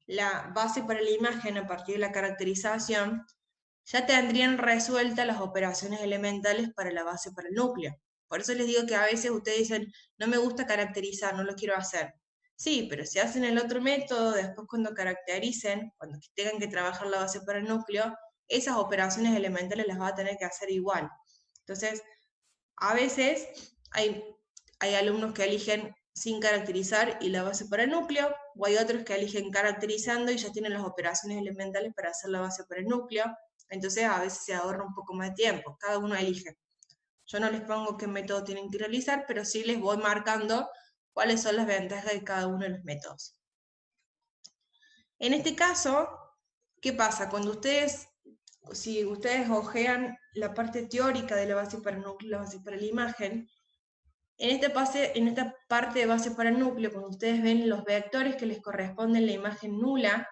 la base para la imagen a partir de la caracterización, ya tendrían resueltas las operaciones elementales para la base para el núcleo. Por eso les digo que a veces ustedes dicen, no me gusta caracterizar, no lo quiero hacer. Sí, pero si hacen el otro método, después cuando caractericen, cuando tengan que trabajar la base para el núcleo, esas operaciones elementales las va a tener que hacer igual. Entonces, a veces hay alumnos que eligen sin caracterizar y la base para el núcleo, o hay otros que eligen caracterizando y ya tienen las operaciones elementales para hacer la base para el núcleo. Entonces a veces se ahorra un poco más de tiempo, cada uno elige. Yo no les pongo qué método tienen que realizar, pero sí les voy marcando cuáles son las ventajas de cada uno de los métodos. En este caso, ¿qué pasa? Si ustedes ojean la parte teórica de la base para el núcleo, la base para la imagen, en esta parte de base para el núcleo, cuando ustedes ven los vectores que les corresponden la imagen nula,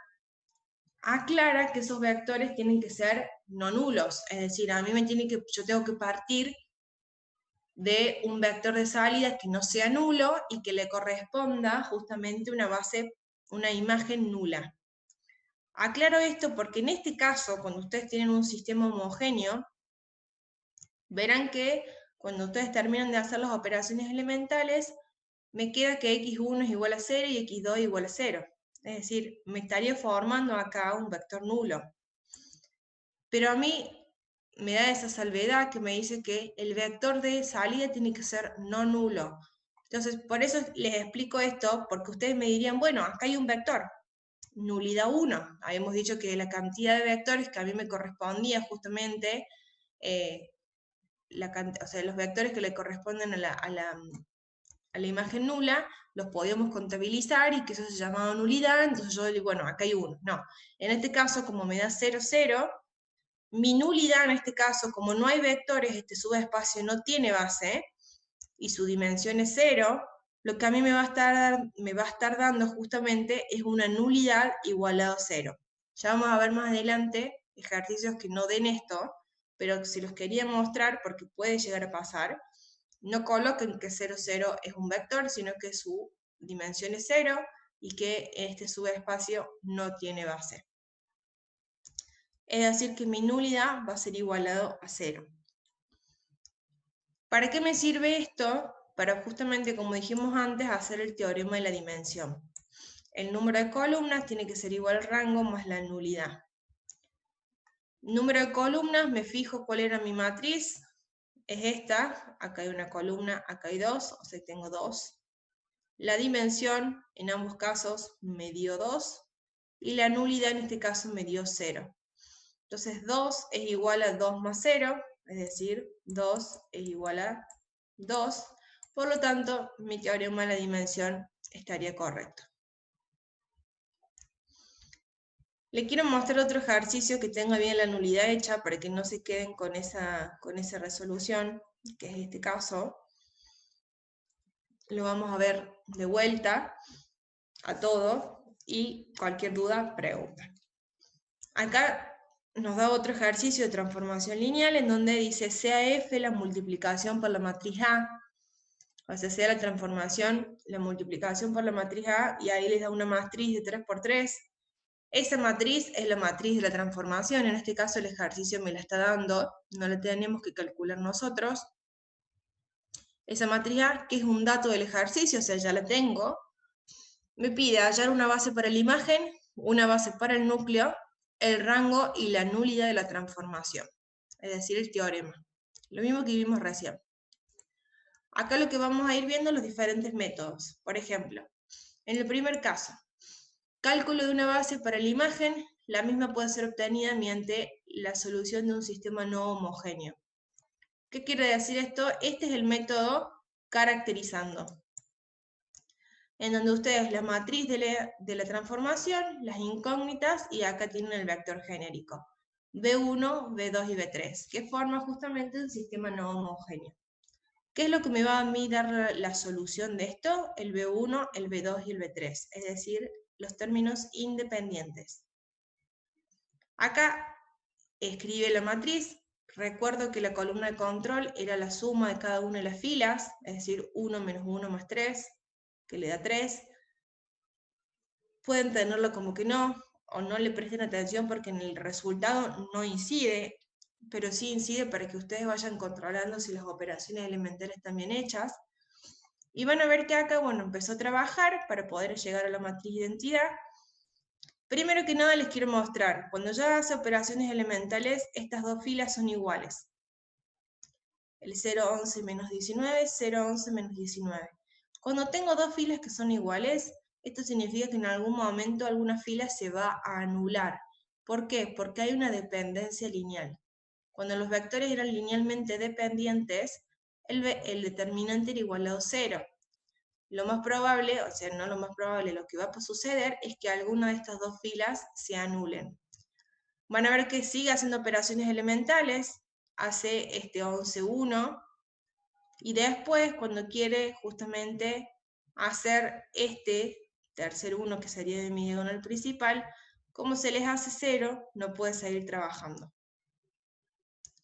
aclara que esos vectores tienen que ser no nulos, es decir, yo tengo que partir de un vector de salida que no sea nulo y que le corresponda justamente una imagen nula. Aclaro esto porque en este caso, cuando ustedes tienen un sistema homogéneo, verán que cuando ustedes terminan de hacer las operaciones elementales, me queda que x1 es igual a 0 y x2 es igual a 0. Es decir, me estaría formando acá un vector nulo. Pero a mí me da esa salvedad que me dice que el vector de salida tiene que ser no nulo. Entonces, por eso les explico esto, porque ustedes me dirían, bueno, acá hay un vector, nulidad 1. Habíamos dicho que la cantidad de vectores que a mí me correspondía justamente, los vectores que le corresponden a la imagen nula, los podíamos contabilizar y que eso se llamaba nulidad, entonces yo digo, bueno, acá hay uno. No, en este caso, como me da 0, 0, mi nulidad en este caso, como no hay vectores, este subespacio no tiene base, y su dimensión es 0, lo que a mí me va a estar dando justamente es una nulidad igualado a 0. Ya vamos a ver más adelante ejercicios que no den esto, pero si los quería mostrar, porque puede llegar a pasar, no coloquen que 0, 0 es un vector, sino que su dimensión es 0 y que este subespacio no tiene base. Es decir, que mi nulidad va a ser igualado a 0. ¿Para qué me sirve esto? Para justamente, como dijimos antes, hacer el teorema de la dimensión. El número de columnas tiene que ser igual al rango más la nulidad. Número de columnas, me fijo cuál era mi matriz. Es esta, acá hay una columna, acá hay dos, o sea, tengo 2. La dimensión, en ambos casos, me dio 2. Y la nulidad, en este caso, me dio 0. Entonces 2 es igual a 2 más 0, es decir, 2 es igual a 2. Por lo tanto, mi teorema de la dimensión estaría correcto. Le quiero mostrar otro ejercicio que tenga bien la nulidad hecha para que no se queden con esa resolución, que es este caso. Lo vamos a ver de vuelta a todo y cualquier duda, pregunta. Acá nos da otro ejercicio de transformación lineal en donde dice sea F la multiplicación por la matriz A, o sea la transformación, la multiplicación por la matriz A, y ahí les da una matriz de 3 por 3. Esa matriz es la matriz de la transformación, en este caso el ejercicio me la está dando, no la tenemos que calcular nosotros. Esa matriz A, que es un dato del ejercicio, o sea, ya la tengo, me pide hallar una base para la imagen, una base para el núcleo, el rango y la nulidad de la transformación, es decir, el teorema. Lo mismo que vimos recién. Acá lo que vamos a ir viendo los diferentes métodos. Por ejemplo, en el primer caso, cálculo de una base para la imagen, la misma puede ser obtenida mediante la solución de un sistema no homogéneo. ¿Qué quiere decir esto? Este es el método caracterizando, en donde ustedes la matriz de la transformación, las incógnitas, y acá tienen el vector genérico, B1, B2 y B3, que forma justamente un sistema no homogéneo. ¿Qué es lo que me va a mí dar la solución de esto? El B1, el B2 y el B3, es decir, los términos independientes. Acá escribe la matriz. Recuerdo que la columna de control era la suma de cada una de las filas, es decir, 1 menos 1 más 3, que le da 3. Pueden tenerlo como que no, o no le presten atención porque en el resultado no incide, pero sí incide para que ustedes vayan controlando si las operaciones elementales están bien hechas. Y van a ver que acá, bueno, empezó a trabajar para poder llegar a la matriz de identidad. Primero que nada les quiero mostrar, cuando ya hace operaciones elementales, estas dos filas son iguales. El 0, 11 menos 19, 0, 11 menos 19. Cuando tengo dos filas que son iguales, esto significa que en algún momento alguna fila se va a anular. ¿Por qué? Porque hay una dependencia lineal. Cuando los vectores eran linealmente dependientes, el determinante era igualado a 0. Lo más probable, o sea, no lo más probable, lo que va a suceder es que alguna de estas dos filas se anulen. Van a ver que sigue haciendo operaciones elementales, hace este 11,1, y después cuando quiere justamente hacer este tercer 1, que sería de mi diagonal principal, como se les hace 0, no puede seguir trabajando.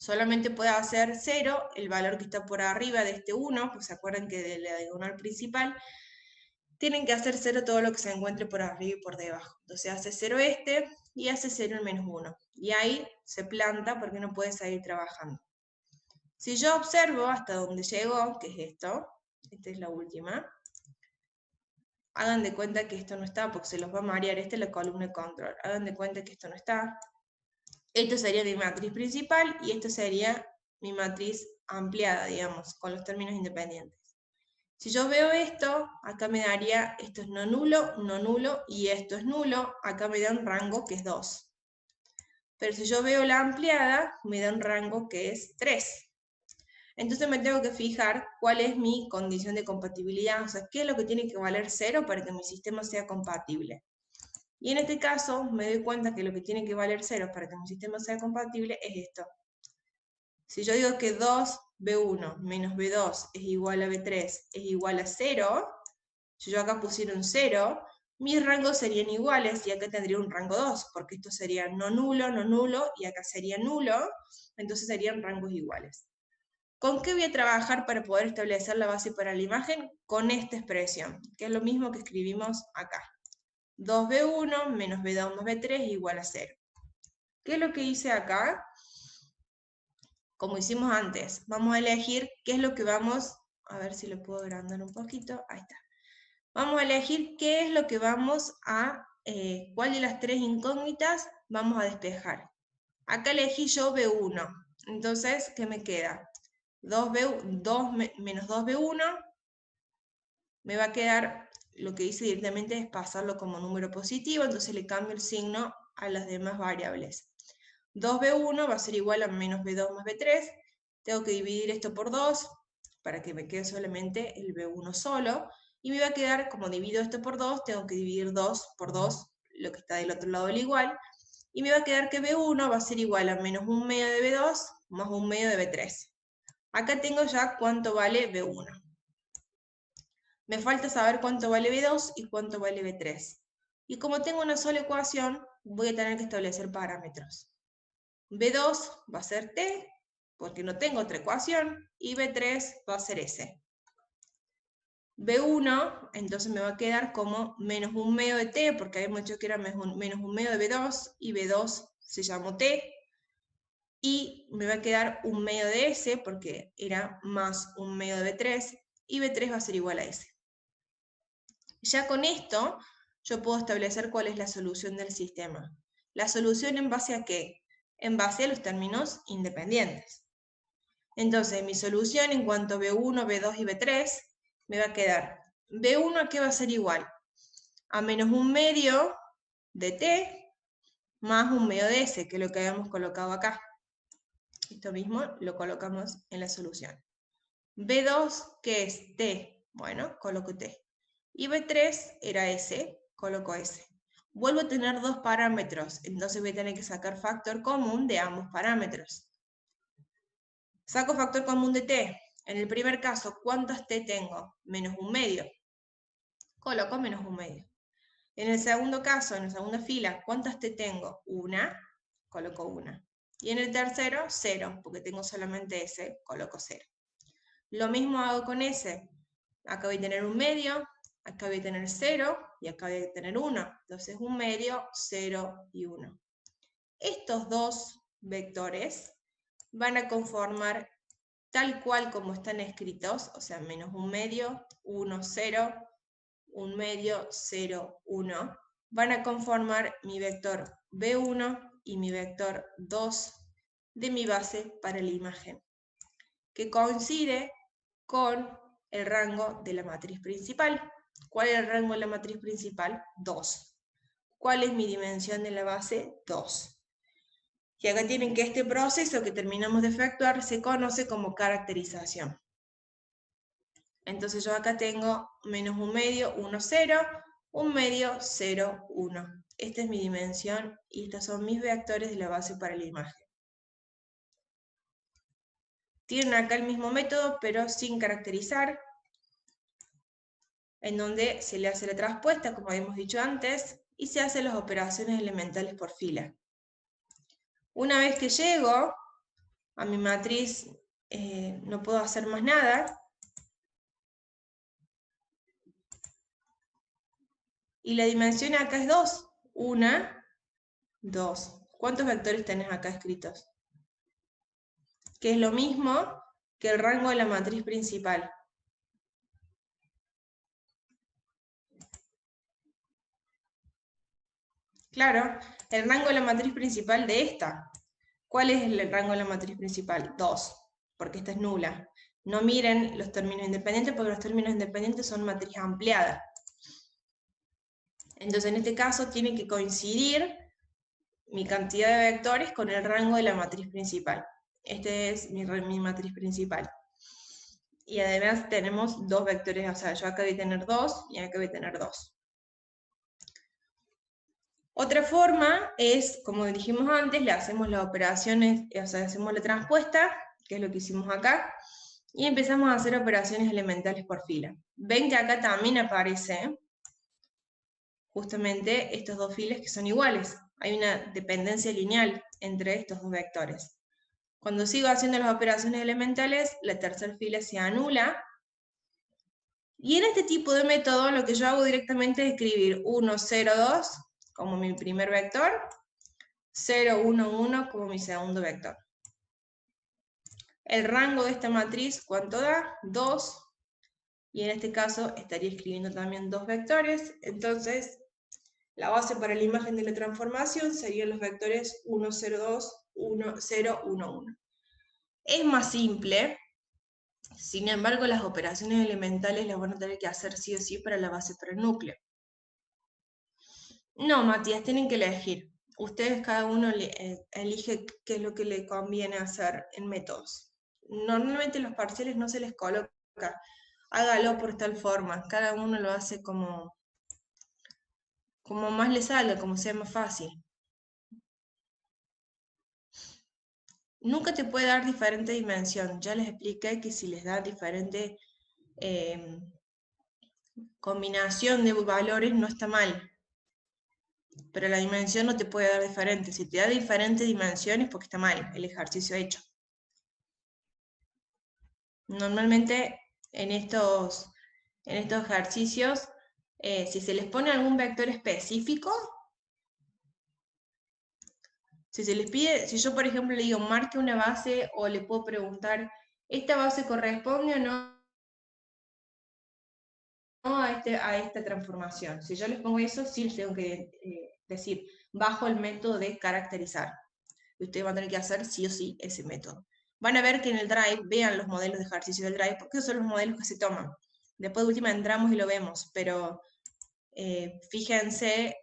Solamente puede hacer 0 el valor que está por arriba de este 1, pues se acuerdan que de la diagonal principal tienen que hacer 0 todo lo que se encuentre por arriba y por debajo. Entonces hace 0 este y hace 0 el menos 1. Y ahí se planta porque no puede seguir trabajando. Si yo observo hasta donde llegó, que es esto, esta es la última, hagan de cuenta que esto no está porque se los va a marear. Esta es la columna de control. Hagan de cuenta que esto no está. Esto sería mi matriz principal y esto sería mi matriz ampliada, digamos, con los términos independientes. Si yo veo esto, acá me daría, esto es no nulo, y esto es nulo, acá me da un rango que es 2. Pero si yo veo la ampliada, me da un rango que es 3. Entonces me tengo que fijar cuál es mi condición de compatibilidad, o sea, qué es lo que tiene que valer 0 para que mi sistema sea compatible. Y en este caso me doy cuenta que lo que tiene que valer 0 para que mi sistema sea compatible es esto. Si yo digo que 2b1 menos b2 es igual a b3 es igual a 0, si yo acá pusiera un 0, mis rangos serían iguales y acá tendría un rango 2, porque esto sería no nulo, y acá sería nulo, entonces serían rangos iguales. ¿Con qué voy a trabajar para poder establecer la base para la imagen? Con esta expresión, que es lo mismo que escribimos acá. 2b1 menos b2 más b3 es igual a 0. ¿Qué es lo que hice acá? Como hicimos antes, vamos a elegir qué es lo que vamos, a ver si lo puedo agrandar un poquito, ahí está. Vamos a elegir qué es lo que vamos a, cuál de las tres incógnitas vamos a despejar. Acá elegí yo B1, entonces, ¿qué me queda? 2 menos 2B1, me va a quedar, lo que hice directamente es pasarlo como número positivo, entonces le cambio el signo a las demás variables. 2b1 va a ser igual a menos b2 más b3, tengo que dividir esto por 2, para que me quede solamente el b1 solo, y me va a quedar, como divido esto por 2, tengo que dividir 2 por 2, lo que está del otro lado del igual, y me va a quedar que b1 va a ser igual a menos 1/2 de b2 más 1/2 de b3. Acá tengo ya cuánto vale b1. Me falta saber cuánto vale b2 y cuánto vale b3. Y como tengo una sola ecuación, voy a tener que establecer parámetros. B2 va a ser T, porque no tengo otra ecuación, y B3 va a ser S. B1, entonces me va a quedar como menos 1/2 de T, porque habíamos dicho que era menos 1/2 de B2, y B2 se llamó T, y me va a quedar 1/2 de S, porque era más 1/2 de B3, y B3 va a ser igual a S. Ya con esto, yo puedo establecer cuál es la solución del sistema. ¿La solución en base a qué? En base a los términos independientes. Entonces, mi solución en cuanto a B1, B2 y B3, me va a quedar B1 a qué va a ser igual, a menos 1/2 de T más 1/2 de S, que es lo que habíamos colocado acá. Esto mismo lo colocamos en la solución. B2, ¿qué es? T. Bueno, coloco T. Y B3 era S, coloco S. Vuelvo a tener dos parámetros, entonces voy a tener que sacar factor común de ambos parámetros. Saco factor común de T. En el primer caso, ¿cuántas T tengo? Menos 1/2. Coloco menos 1/2. En el segundo caso, en la segunda fila, ¿cuántas T tengo? Una, coloco una. Y en el tercero, 0, porque tengo solamente S, coloco 0. Lo mismo hago con S. Acá voy a tener 1/2, acá voy a tener 0, y acá voy a tener 1. Entonces 1/2, 0 y 1. Estos dos vectores van a conformar tal cual como están escritos, o sea, menos 1/2, 1, 0, 1/2, 0, 1, van a conformar mi vector B1 y mi vector 2 de mi base para la imagen, que coincide con el rango de la matriz principal. ¿Cuál es el rango de la matriz principal? 2. ¿Cuál es mi dimensión de la base? 2. Y acá tienen que este proceso que terminamos de efectuar se conoce como caracterización. Entonces yo acá tengo menos 1/2, 1, 0, 1/2, 0, 1. Esta es mi dimensión y estos son mis vectores de la base para la imagen. Tienen acá el mismo método, pero sin caracterizar, en donde se le hace la traspuesta, como habíamos dicho antes, y se hacen las operaciones elementales por fila. Una vez que llego a mi matriz, no puedo hacer más nada. Y la dimensión acá es 2. 1, 2. ¿Cuántos vectores tenés acá escritos? Que es lo mismo que el rango de la matriz principal. Claro, el rango de la matriz principal de esta. ¿Cuál es el rango de la matriz principal? 2, porque esta es nula. No miren los términos independientes, porque los términos independientes son matriz ampliada. Entonces, en este caso, tiene que coincidir mi cantidad de vectores con el rango de la matriz principal. Este es mi matriz principal. Y además tenemos dos vectores, o sea, yo acá voy a tener 2 y acá voy a tener 2. Otra forma es, como dijimos antes, le hacemos las operaciones, o sea, hacemos la transpuesta, que es lo que hicimos acá, y empezamos a hacer operaciones elementales por fila. Ven que acá también aparece justamente estos dos filas que son iguales. Hay una dependencia lineal entre estos dos vectores. Cuando sigo haciendo las operaciones elementales, la tercera fila se anula. Y en este tipo de método, lo que yo hago directamente es escribir 1, 0, 2 como mi primer vector, 0, 1, 1 como mi segundo vector. El rango de esta matriz, ¿cuánto da? 2. Y en este caso estaría escribiendo también dos vectores. Entonces, la base para la imagen de la transformación serían los vectores 1, 0, 2, 1, 0, 1, 1. Es más simple. Sin embargo, las operaciones elementales las van a tener que hacer sí o sí para la base para el núcleo. No, Matías, tienen que elegir. Ustedes cada uno elige qué es lo que le conviene hacer en métodos. Normalmente los parciales no se les coloca, hágalo por tal forma. Cada uno lo hace como más le salga, como sea más fácil. Nunca te puede dar diferente dimensión. Ya les expliqué que si les da diferente combinación de valores no está mal. Pero la dimensión no te puede dar diferente. Si te da diferentes dimensiones, porque está mal el ejercicio hecho. Normalmente en estos ejercicios, si se les pone algún vector específico, si se les pide, si yo por ejemplo le digo marque una base o le puedo preguntar, ¿esta base corresponde o no a esta transformación? Si yo les pongo eso, sí les tengo que decir, bajo el método de caracterizar. Y ustedes van a tener que hacer sí o sí ese método. Van a ver que en el Drive, vean los modelos de ejercicio del Drive, porque esos son los modelos que se toman. Después de última entramos y lo vemos, pero fíjense,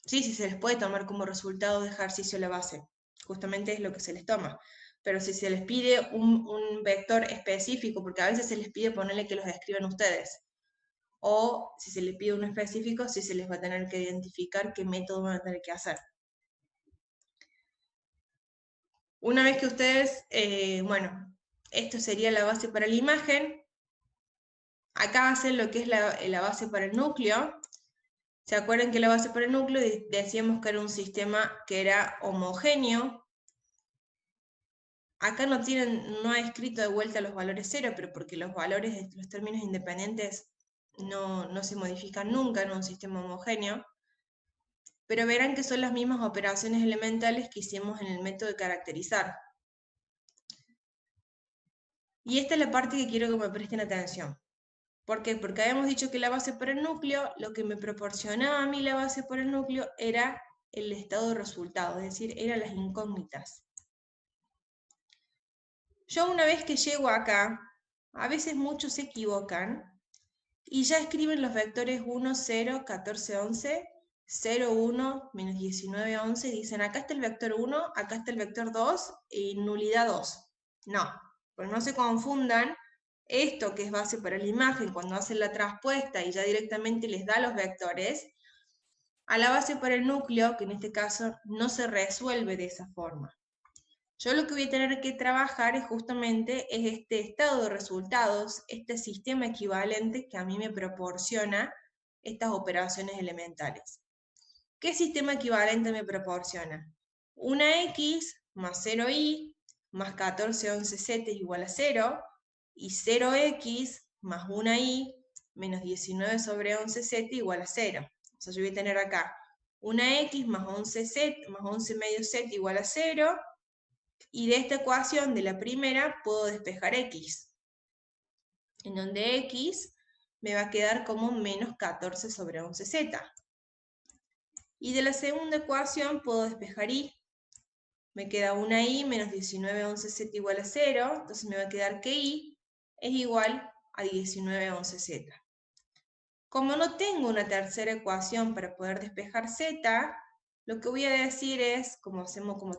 sí, se les puede tomar como resultado de ejercicio la base. Justamente es lo que se les toma. Pero si se les pide un vector específico, porque a veces se les pide ponerle que los escriban ustedes, o si se les pide uno específico, sí se les va a tener que identificar qué método van a tener que hacer. Una vez que ustedes, bueno, esto sería la base para la imagen, acá hacen lo que es la base para el núcleo. ¿Se acuerdan que la base para el núcleo decíamos que era un sistema que era homogéneo? Acá no ha escrito de vuelta los valores cero, pero porque los valores de los términos independientes no se modifican nunca en un sistema homogéneo, pero verán que son las mismas operaciones elementales que hicimos en el método de caracterizar. Y esta es la parte que quiero que me presten atención. ¿Por qué? Porque habíamos dicho que la base por el núcleo, lo que me proporcionaba a mí la base por el núcleo era el estado de resultado, es decir, eran las incógnitas. Yo una vez que llego acá, a veces muchos se equivocan y ya escriben los vectores 1, 0, 14, 11, 0, 1, menos 19, 11, y dicen acá está el vector 1, acá está el vector 2 y nulidad 2. No, pues no se confundan esto que es base para la imagen, cuando hacen la traspuesta y ya directamente les da los vectores, a la base para el núcleo, que en este caso no se resuelve de esa forma. Yo lo que voy a tener que trabajar es justamente este estado de resultados, este sistema equivalente que a mí me proporciona estas operaciones elementales. ¿Qué sistema equivalente me proporciona? Una x más 0y más 14, 11, 7 es igual a 0, y 0x más 1y menos 19 sobre 11, 7 igual a 0. O sea, yo voy a tener acá una x más 11, más 11 medio 7 igual a 0, y de esta ecuación de la primera puedo despejar x, en donde x me va a quedar como menos 14 sobre 11z. Y de la segunda ecuación puedo despejar y. Me queda una y menos 19, 11z igual a 0, entonces me va a quedar que y es igual a 19, 11z. Como no tengo una tercera ecuación para poder despejar z, lo que voy a decir es, como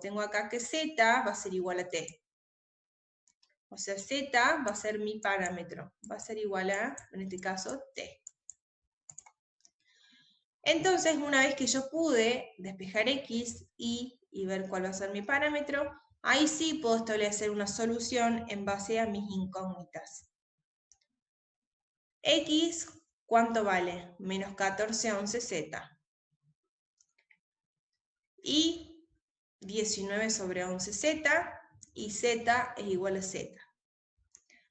tengo acá que z va a ser igual a t. O sea, z va a ser mi parámetro, va a ser igual a, en este caso, t. Entonces, una vez que yo pude despejar x y ver cuál va a ser mi parámetro, ahí sí puedo establecer una solución en base a mis incógnitas. X, ¿cuánto vale? Menos 14, 11z. Y 19 sobre 11z, y z es igual a z.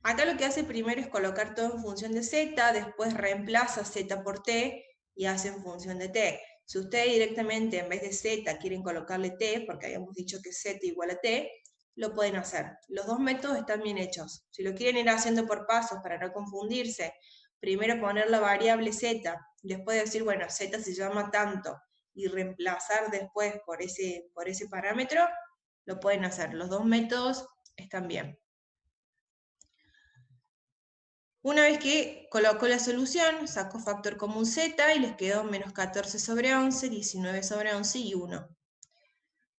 Acá lo que hace primero es colocar todo en función de z, después reemplaza z por t y hace en función de t. Si ustedes directamente en vez de z quieren colocarle t, porque habíamos dicho que z igual a t, lo pueden hacer. Los dos métodos están bien hechos. Si lo quieren ir haciendo por pasos para no confundirse, primero poner la variable z, después decir, bueno, z se llama tanto, y reemplazar después por ese parámetro, lo pueden hacer. Los dos métodos están bien. Una vez que coloco la solución, saco factor común z y les quedó menos 14 sobre 11, 19 sobre 11 y 1.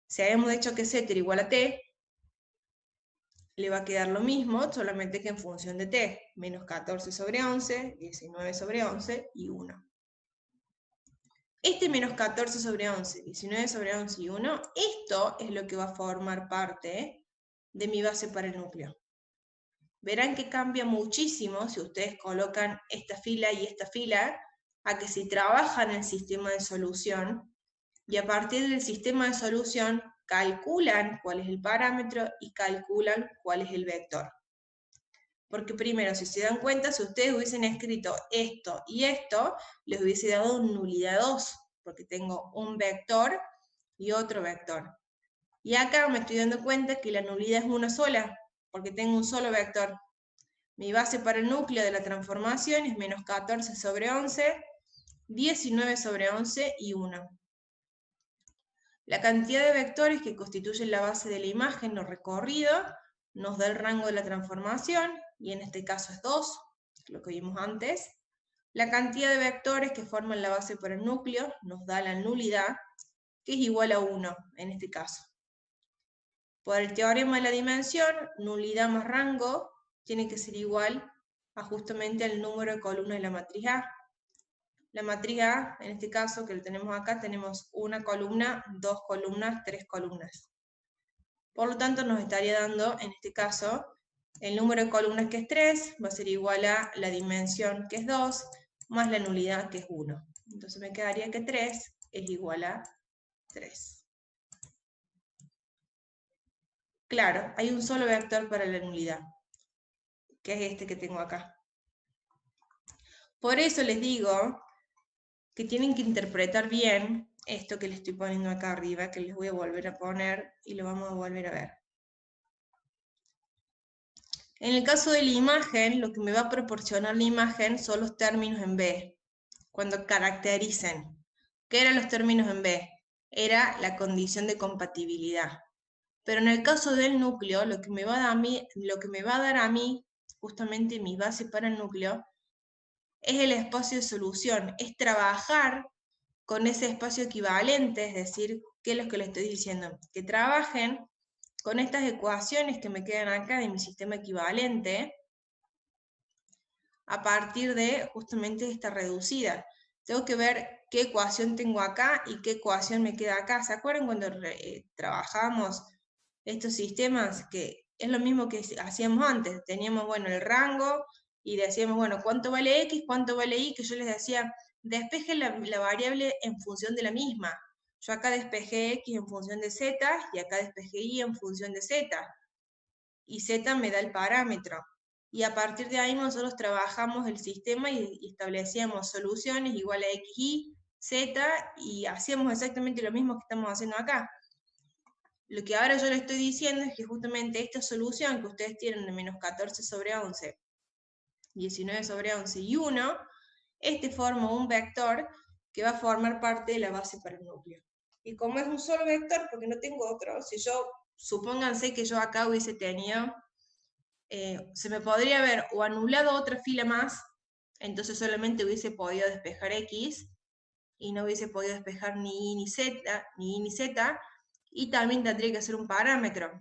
Si habíamos dicho que z era igual a t, le va a quedar lo mismo, solamente que en función de t. Menos 14 sobre 11, 19 sobre 11 y 1. Este menos 14 sobre 11, 19 sobre 11 y 1, esto es lo que va a formar parte de mi base para el núcleo. Verán que cambia muchísimo si ustedes colocan esta fila y esta fila, a que si trabajan el sistema de solución, y a partir del sistema de solución calculan cuál es el parámetro y calculan cuál es el vector. Porque primero, si se dan cuenta, si ustedes hubiesen escrito esto y esto, les hubiese dado nulidad 2, porque tengo un vector y otro vector. Y acá me estoy dando cuenta que la nulidad es una sola, porque tengo un solo vector. Mi base para el núcleo de la transformación es menos 14 sobre 11, 19 sobre 11 y 1. La cantidad de vectores que constituyen la base de la imagen o recorrido nos da el rango de la transformación, y en este caso es 2, lo que vimos antes. La cantidad de vectores que forman la base para el núcleo nos da la nulidad, que es igual a 1 en este caso. Por el teorema de la dimensión, nulidad más rango tiene que ser igual a justamente el número de columnas de la matriz A. La matriz A, en este caso que lo tenemos acá, tenemos una columna, dos columnas, tres columnas. Por lo tanto, nos estaría dando, en este caso, el número de columnas, que es 3, va a ser igual a la dimensión, que es 2, más la nulidad, que es 1. Entonces me quedaría que 3 es igual a 3. Claro, hay un solo vector para la nulidad, que es este que tengo acá. Por eso les digo que tienen que interpretar bien esto que les estoy poniendo acá arriba, que les voy a volver a poner y lo vamos a volver a ver. En el caso de la imagen, lo que me va a proporcionar la imagen son los términos en B, cuando caractericen. ¿Qué eran los términos en B? Era la condición de compatibilidad. Pero en el caso del núcleo, lo que me va a dar a mí, justamente mi base para el núcleo, es el espacio de solución, es trabajar con ese espacio equivalente, es decir, ¿qué es lo que le estoy diciendo? Que trabajen con estas ecuaciones que me quedan acá de mi sistema equivalente a partir de justamente esta reducida. Tengo que ver qué ecuación tengo acá y qué ecuación me queda acá. ¿Se acuerdan cuando trabajamos estos sistemas? Que es lo mismo que hacíamos antes. Teníamos, bueno, el rango y decíamos, bueno, ¿cuánto vale X? ¿Cuánto vale Y? Que yo les decía, despeje la variable en función de la misma. Yo acá despejé X en función de Z y acá despejé Y en función de Z. Y Z me da el parámetro. Y a partir de ahí nosotros trabajamos el sistema y establecíamos soluciones igual a X, Y, Z, y hacíamos exactamente lo mismo que estamos haciendo acá. Lo que ahora yo le estoy diciendo es que justamente esta solución que ustedes tienen de menos 14 sobre 11, 19 sobre 11 y 1, este forma un vector que va a formar parte de la base para el núcleo. Y como es un solo vector, porque no tengo otro, si yo, supónganse que yo acá hubiese tenido se me podría haber o anulado otra fila más, entonces solamente hubiese podido despejar X y no hubiese podido despejar ni Y ni Z, ni Y ni Z, y también tendría que hacer un parámetro.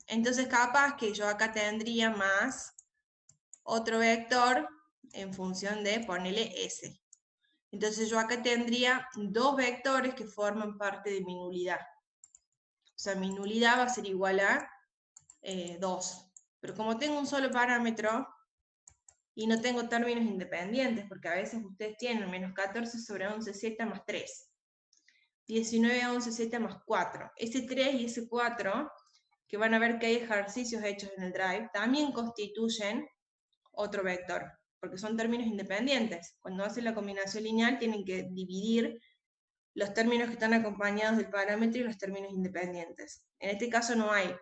Entonces capaz que yo acá tendría más otro vector en función de ponerle S. Entonces yo acá tendría dos vectores que forman parte de mi nulidad. O sea, mi nulidad va a ser igual a 2. Pero como tengo un solo parámetro, y no tengo términos independientes, porque a veces ustedes tienen menos 14 sobre 11z más 3, 19 a 11z más 4. Ese 3 y ese 4, que van a ver que hay ejercicios hechos en el Drive, también constituyen otro vector, porque son términos independientes. Cuando hacen la combinación lineal tienen que dividir los términos que están acompañados del parámetro y los términos independientes. En este caso no hay.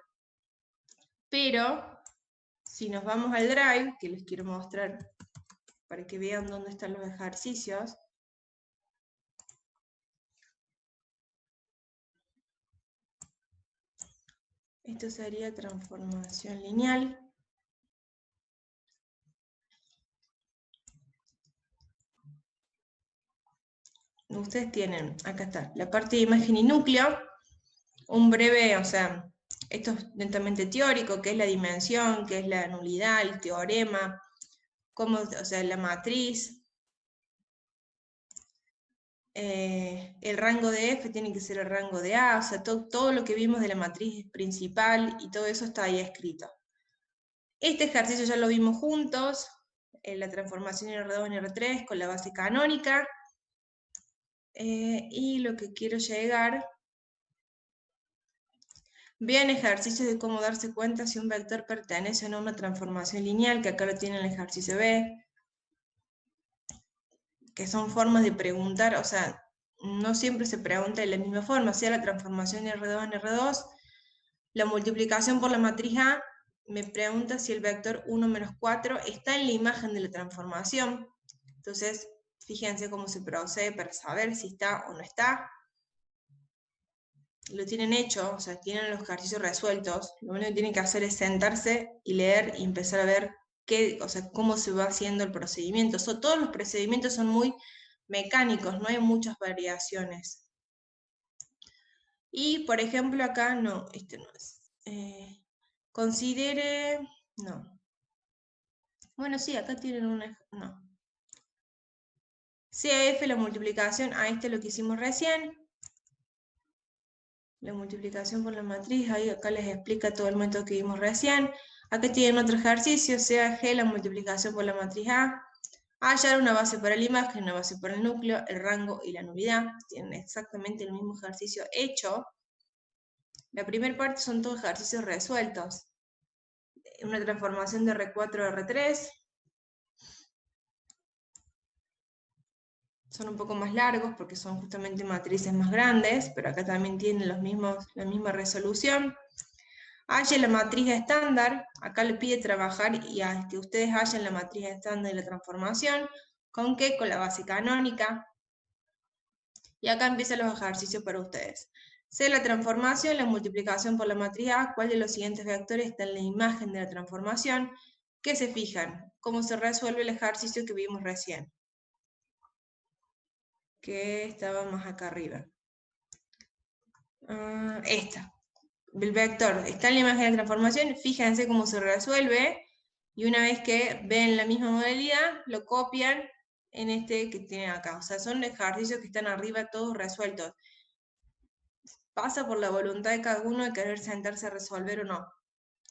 Pero, si nos vamos al Drive, que les quiero mostrar para que vean dónde están los ejercicios. Esto sería transformación lineal. Ustedes tienen, acá está, la parte de imagen y núcleo, un breve, o sea, esto es netamente teórico, que es la dimensión, que es la nulidad, el teorema, cómo, o sea, la matriz. El rango de F tiene que ser el rango de A, o sea, todo lo que vimos de la matriz principal y todo eso está ahí escrito. Este ejercicio ya lo vimos juntos, la transformación en R2 en R3 con la base canónica. Y lo que quiero llegar, vean ejercicios de cómo darse cuenta si un vector pertenece o no a una transformación lineal, que acá lo tienen el ejercicio B, que son formas de preguntar, o sea, no siempre se pregunta de la misma forma, sea la transformación de R2 en R2, la multiplicación por la matriz A, me pregunta si el vector 1 menos 4 está en la imagen de la transformación. Entonces, fíjense cómo se procede para saber si está o no está. Lo tienen hecho, o sea, tienen los ejercicios resueltos, lo único que tienen que hacer es sentarse y leer y empezar a ver qué, o sea, cómo se va haciendo el procedimiento. Todos los procedimientos son muy mecánicos, no hay muchas variaciones. Y, por ejemplo, acá no, este no es. Considere, no. Bueno, sí, acá tienen una, no. CF, la multiplicación, este es lo que hicimos recién. La multiplicación por la matriz, ahí acá les explica todo el método que vimos recién. Acá tienen otro ejercicio, sea G, la multiplicación por la matriz A. Hallar una base para la imagen, una base para el núcleo, el rango y la nulidad. Tienen exactamente el mismo ejercicio hecho. La primera parte son todos ejercicios resueltos. Una transformación de R4 a R3. son un poco más largos porque son justamente matrices más grandes, pero acá también tienen la misma resolución. Halle la matriz estándar, acá le pide trabajar y a que ustedes hallen la matriz estándar de la transformación. ¿Con qué? Con la base canónica. Y acá empiezan los ejercicios para ustedes. Sé la transformación, la multiplicación por la matriz A, ¿cuál de los siguientes vectores está en la imagen de la transformación? ¿Qué se fijan? ¿Cómo se resuelve el ejercicio que vimos recién? Que estaba más acá arriba. Esta. El vector está en la imagen de transformación, fíjense cómo se resuelve, y una vez que ven la misma modalidad, lo copian en este que tienen acá. O sea, son ejercicios que están arriba todos resueltos. Pasa por la voluntad de cada uno de querer sentarse a resolver o no.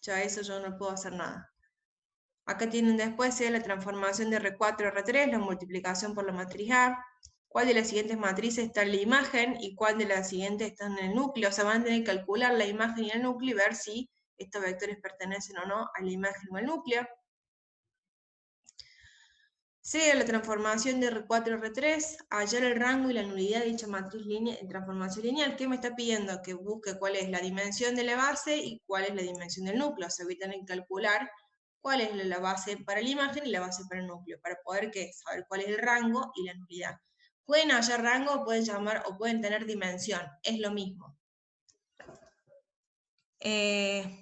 Ya eso yo no puedo hacer nada. Acá tienen después la transformación de R4 a R3, la multiplicación por la matriz A, cuál de las siguientes matrices está en la imagen y cuál de las siguientes están en el núcleo. O sea, van a tener que calcular la imagen y el núcleo y ver si estos vectores pertenecen o no a la imagen o al núcleo. Sea la transformación de R4 a R3, hallar el rango y la nulidad de dicha matriz de transformación lineal. ¿Qué me está pidiendo? Que busque cuál es la dimensión de la base y cuál es la dimensión del núcleo. O sea, voy a tener que calcular cuál es la base para la imagen y la base para el núcleo, para poder saber cuál es el rango y la nulidad. Pueden hallar rango, pueden llamar o pueden tener dimensión, es lo mismo.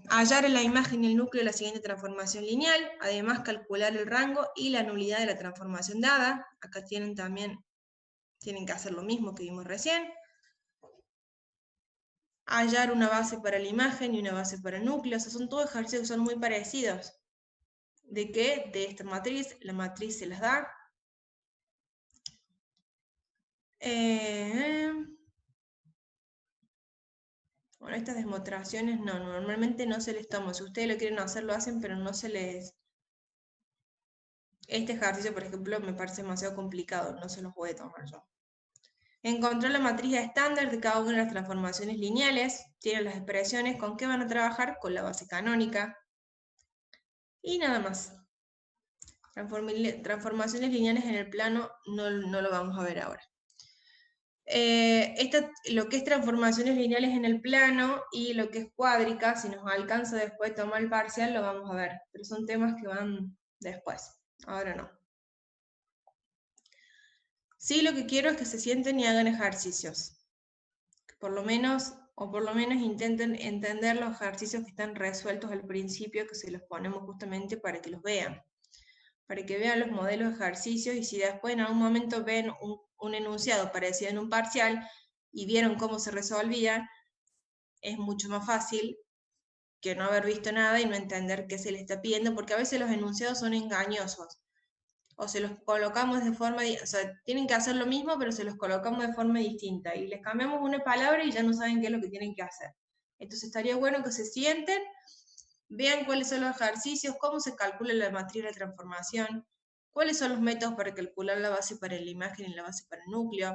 Hallar en la imagen y el núcleo de la siguiente transformación lineal, además calcular el rango y la nulidad de la transformación dada. Acá tienen que hacer lo mismo que vimos recién. Hallar una base para la imagen y una base para el núcleo, o sea, son todos ejercicios que son muy parecidos. ¿De qué? De esta matriz, la matriz se las da. Bueno, estas demostraciones no, normalmente no se les toma. Si ustedes lo quieren hacer, lo hacen, pero no se les... Este ejercicio, por ejemplo, me parece demasiado complicado, no se los voy a tomar yo. Encontrar la matriz estándar de cada una de las transformaciones lineales, tienen las expresiones, ¿con qué van a trabajar? Con la base canónica. Y nada más. Transformaciones lineales en el plano no lo vamos a ver ahora. Lo que es transformaciones lineales en el plano y lo que es cuádrica, si nos alcanza después tomar el parcial, lo vamos a ver. Pero son temas que van después. Ahora no. Sí, lo que quiero es que se sienten y hagan ejercicios. Por lo menos intenten entender los ejercicios que están resueltos al principio, que se los ponemos justamente para que los vean. Para que vean los modelos de ejercicios y si después en algún momento ven un enunciado parecido en un parcial y vieron cómo se resolvía, es mucho más fácil que no haber visto nada y no entender qué se le está pidiendo, porque a veces los enunciados son engañosos. O se los colocamos de forma, o sea, tienen que hacer lo mismo, pero se los colocamos de forma distinta. Y les cambiamos una palabra y ya no saben qué es lo que tienen que hacer. Entonces estaría bueno que se sienten, vean cuáles son los ejercicios, cómo se calcula la matriz de transformación, cuáles son los métodos para calcular la base para la imagen y la base para el núcleo,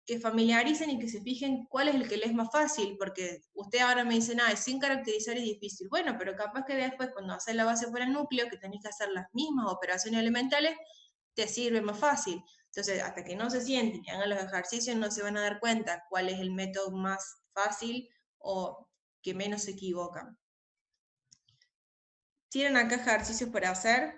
que familiaricen y que se fijen cuál es el que les es más fácil, porque usted ahora me dice, sin caracterizar es difícil. Bueno, pero capaz que después cuando haces la base para el núcleo, que tenés que hacer las mismas operaciones elementales, te sirve más fácil. Entonces, hasta que no se sienten y hagan los ejercicios, no se van a dar cuenta cuál es el método más fácil o que menos se equivocan. Tienen acá ejercicios para hacer,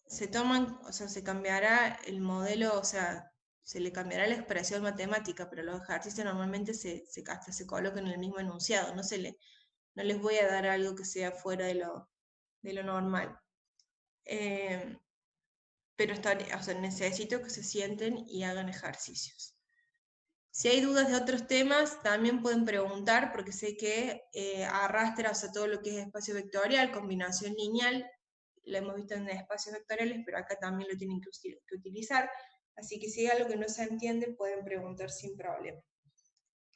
se toman, o sea, se cambiará el modelo, o sea, se le cambiará la expresión matemática, pero los ejercicios normalmente hasta se colocan en el mismo enunciado, no les voy a dar algo que sea fuera de lo normal. Pero o sea, necesito que se sienten y hagan ejercicios. Si hay dudas de otros temas, también pueden preguntar, porque sé que arrastra, o sea, todo lo que es espacio vectorial, combinación lineal, lo hemos visto en espacios vectoriales, pero acá también lo tienen que utilizar, así que si hay algo que no se entiende, pueden preguntar sin problema.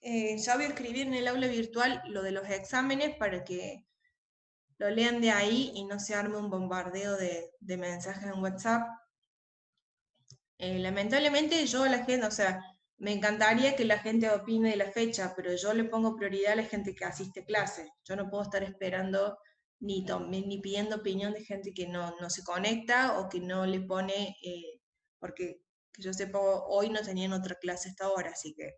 Ya voy a escribir en el aula virtual lo de los exámenes para que lo lean de ahí y no se arme un bombardeo de mensajes en WhatsApp. Lamentablemente yo a la gente, o sea, me encantaría que la gente opine de la fecha, pero yo le pongo prioridad a la gente que asiste a clase. Yo no puedo estar esperando ni pidiendo opinión de gente que no se conecta o que no le pone, porque Que yo sepa, hoy no tenían otra clase hasta ahora, así que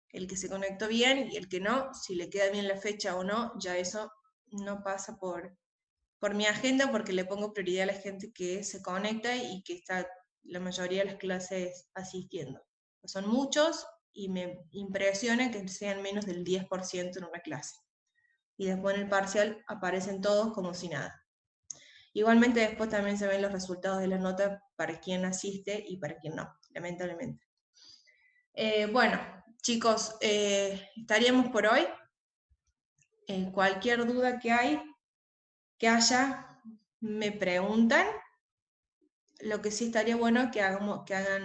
el que se conectó bien y el que no, si le queda bien la fecha o no, ya eso no pasa por mi agenda porque le pongo prioridad a la gente que se conecta y que está la mayoría de las clases asistiendo. Son muchos y me impresiona que sean menos del 10% en una clase. Y después en el parcial aparecen todos como si nada. Igualmente después también se ven los resultados de la nota para quien asiste y para quien no, lamentablemente. Bueno, chicos, estaríamos por hoy. Cualquier duda que haya, me preguntan. Lo que sí estaría bueno es que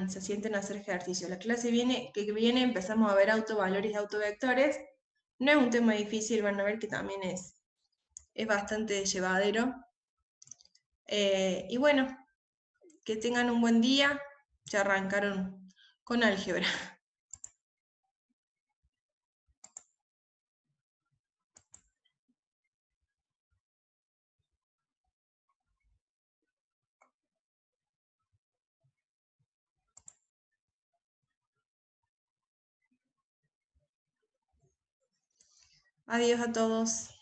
se sienten a hacer ejercicio. La clase que viene empezamos a ver autovalores y autovectores. No es un tema difícil, van a ver que también es bastante llevadero. Y bueno, que tengan un buen día. Ya arrancaron con álgebra. Adiós a todos.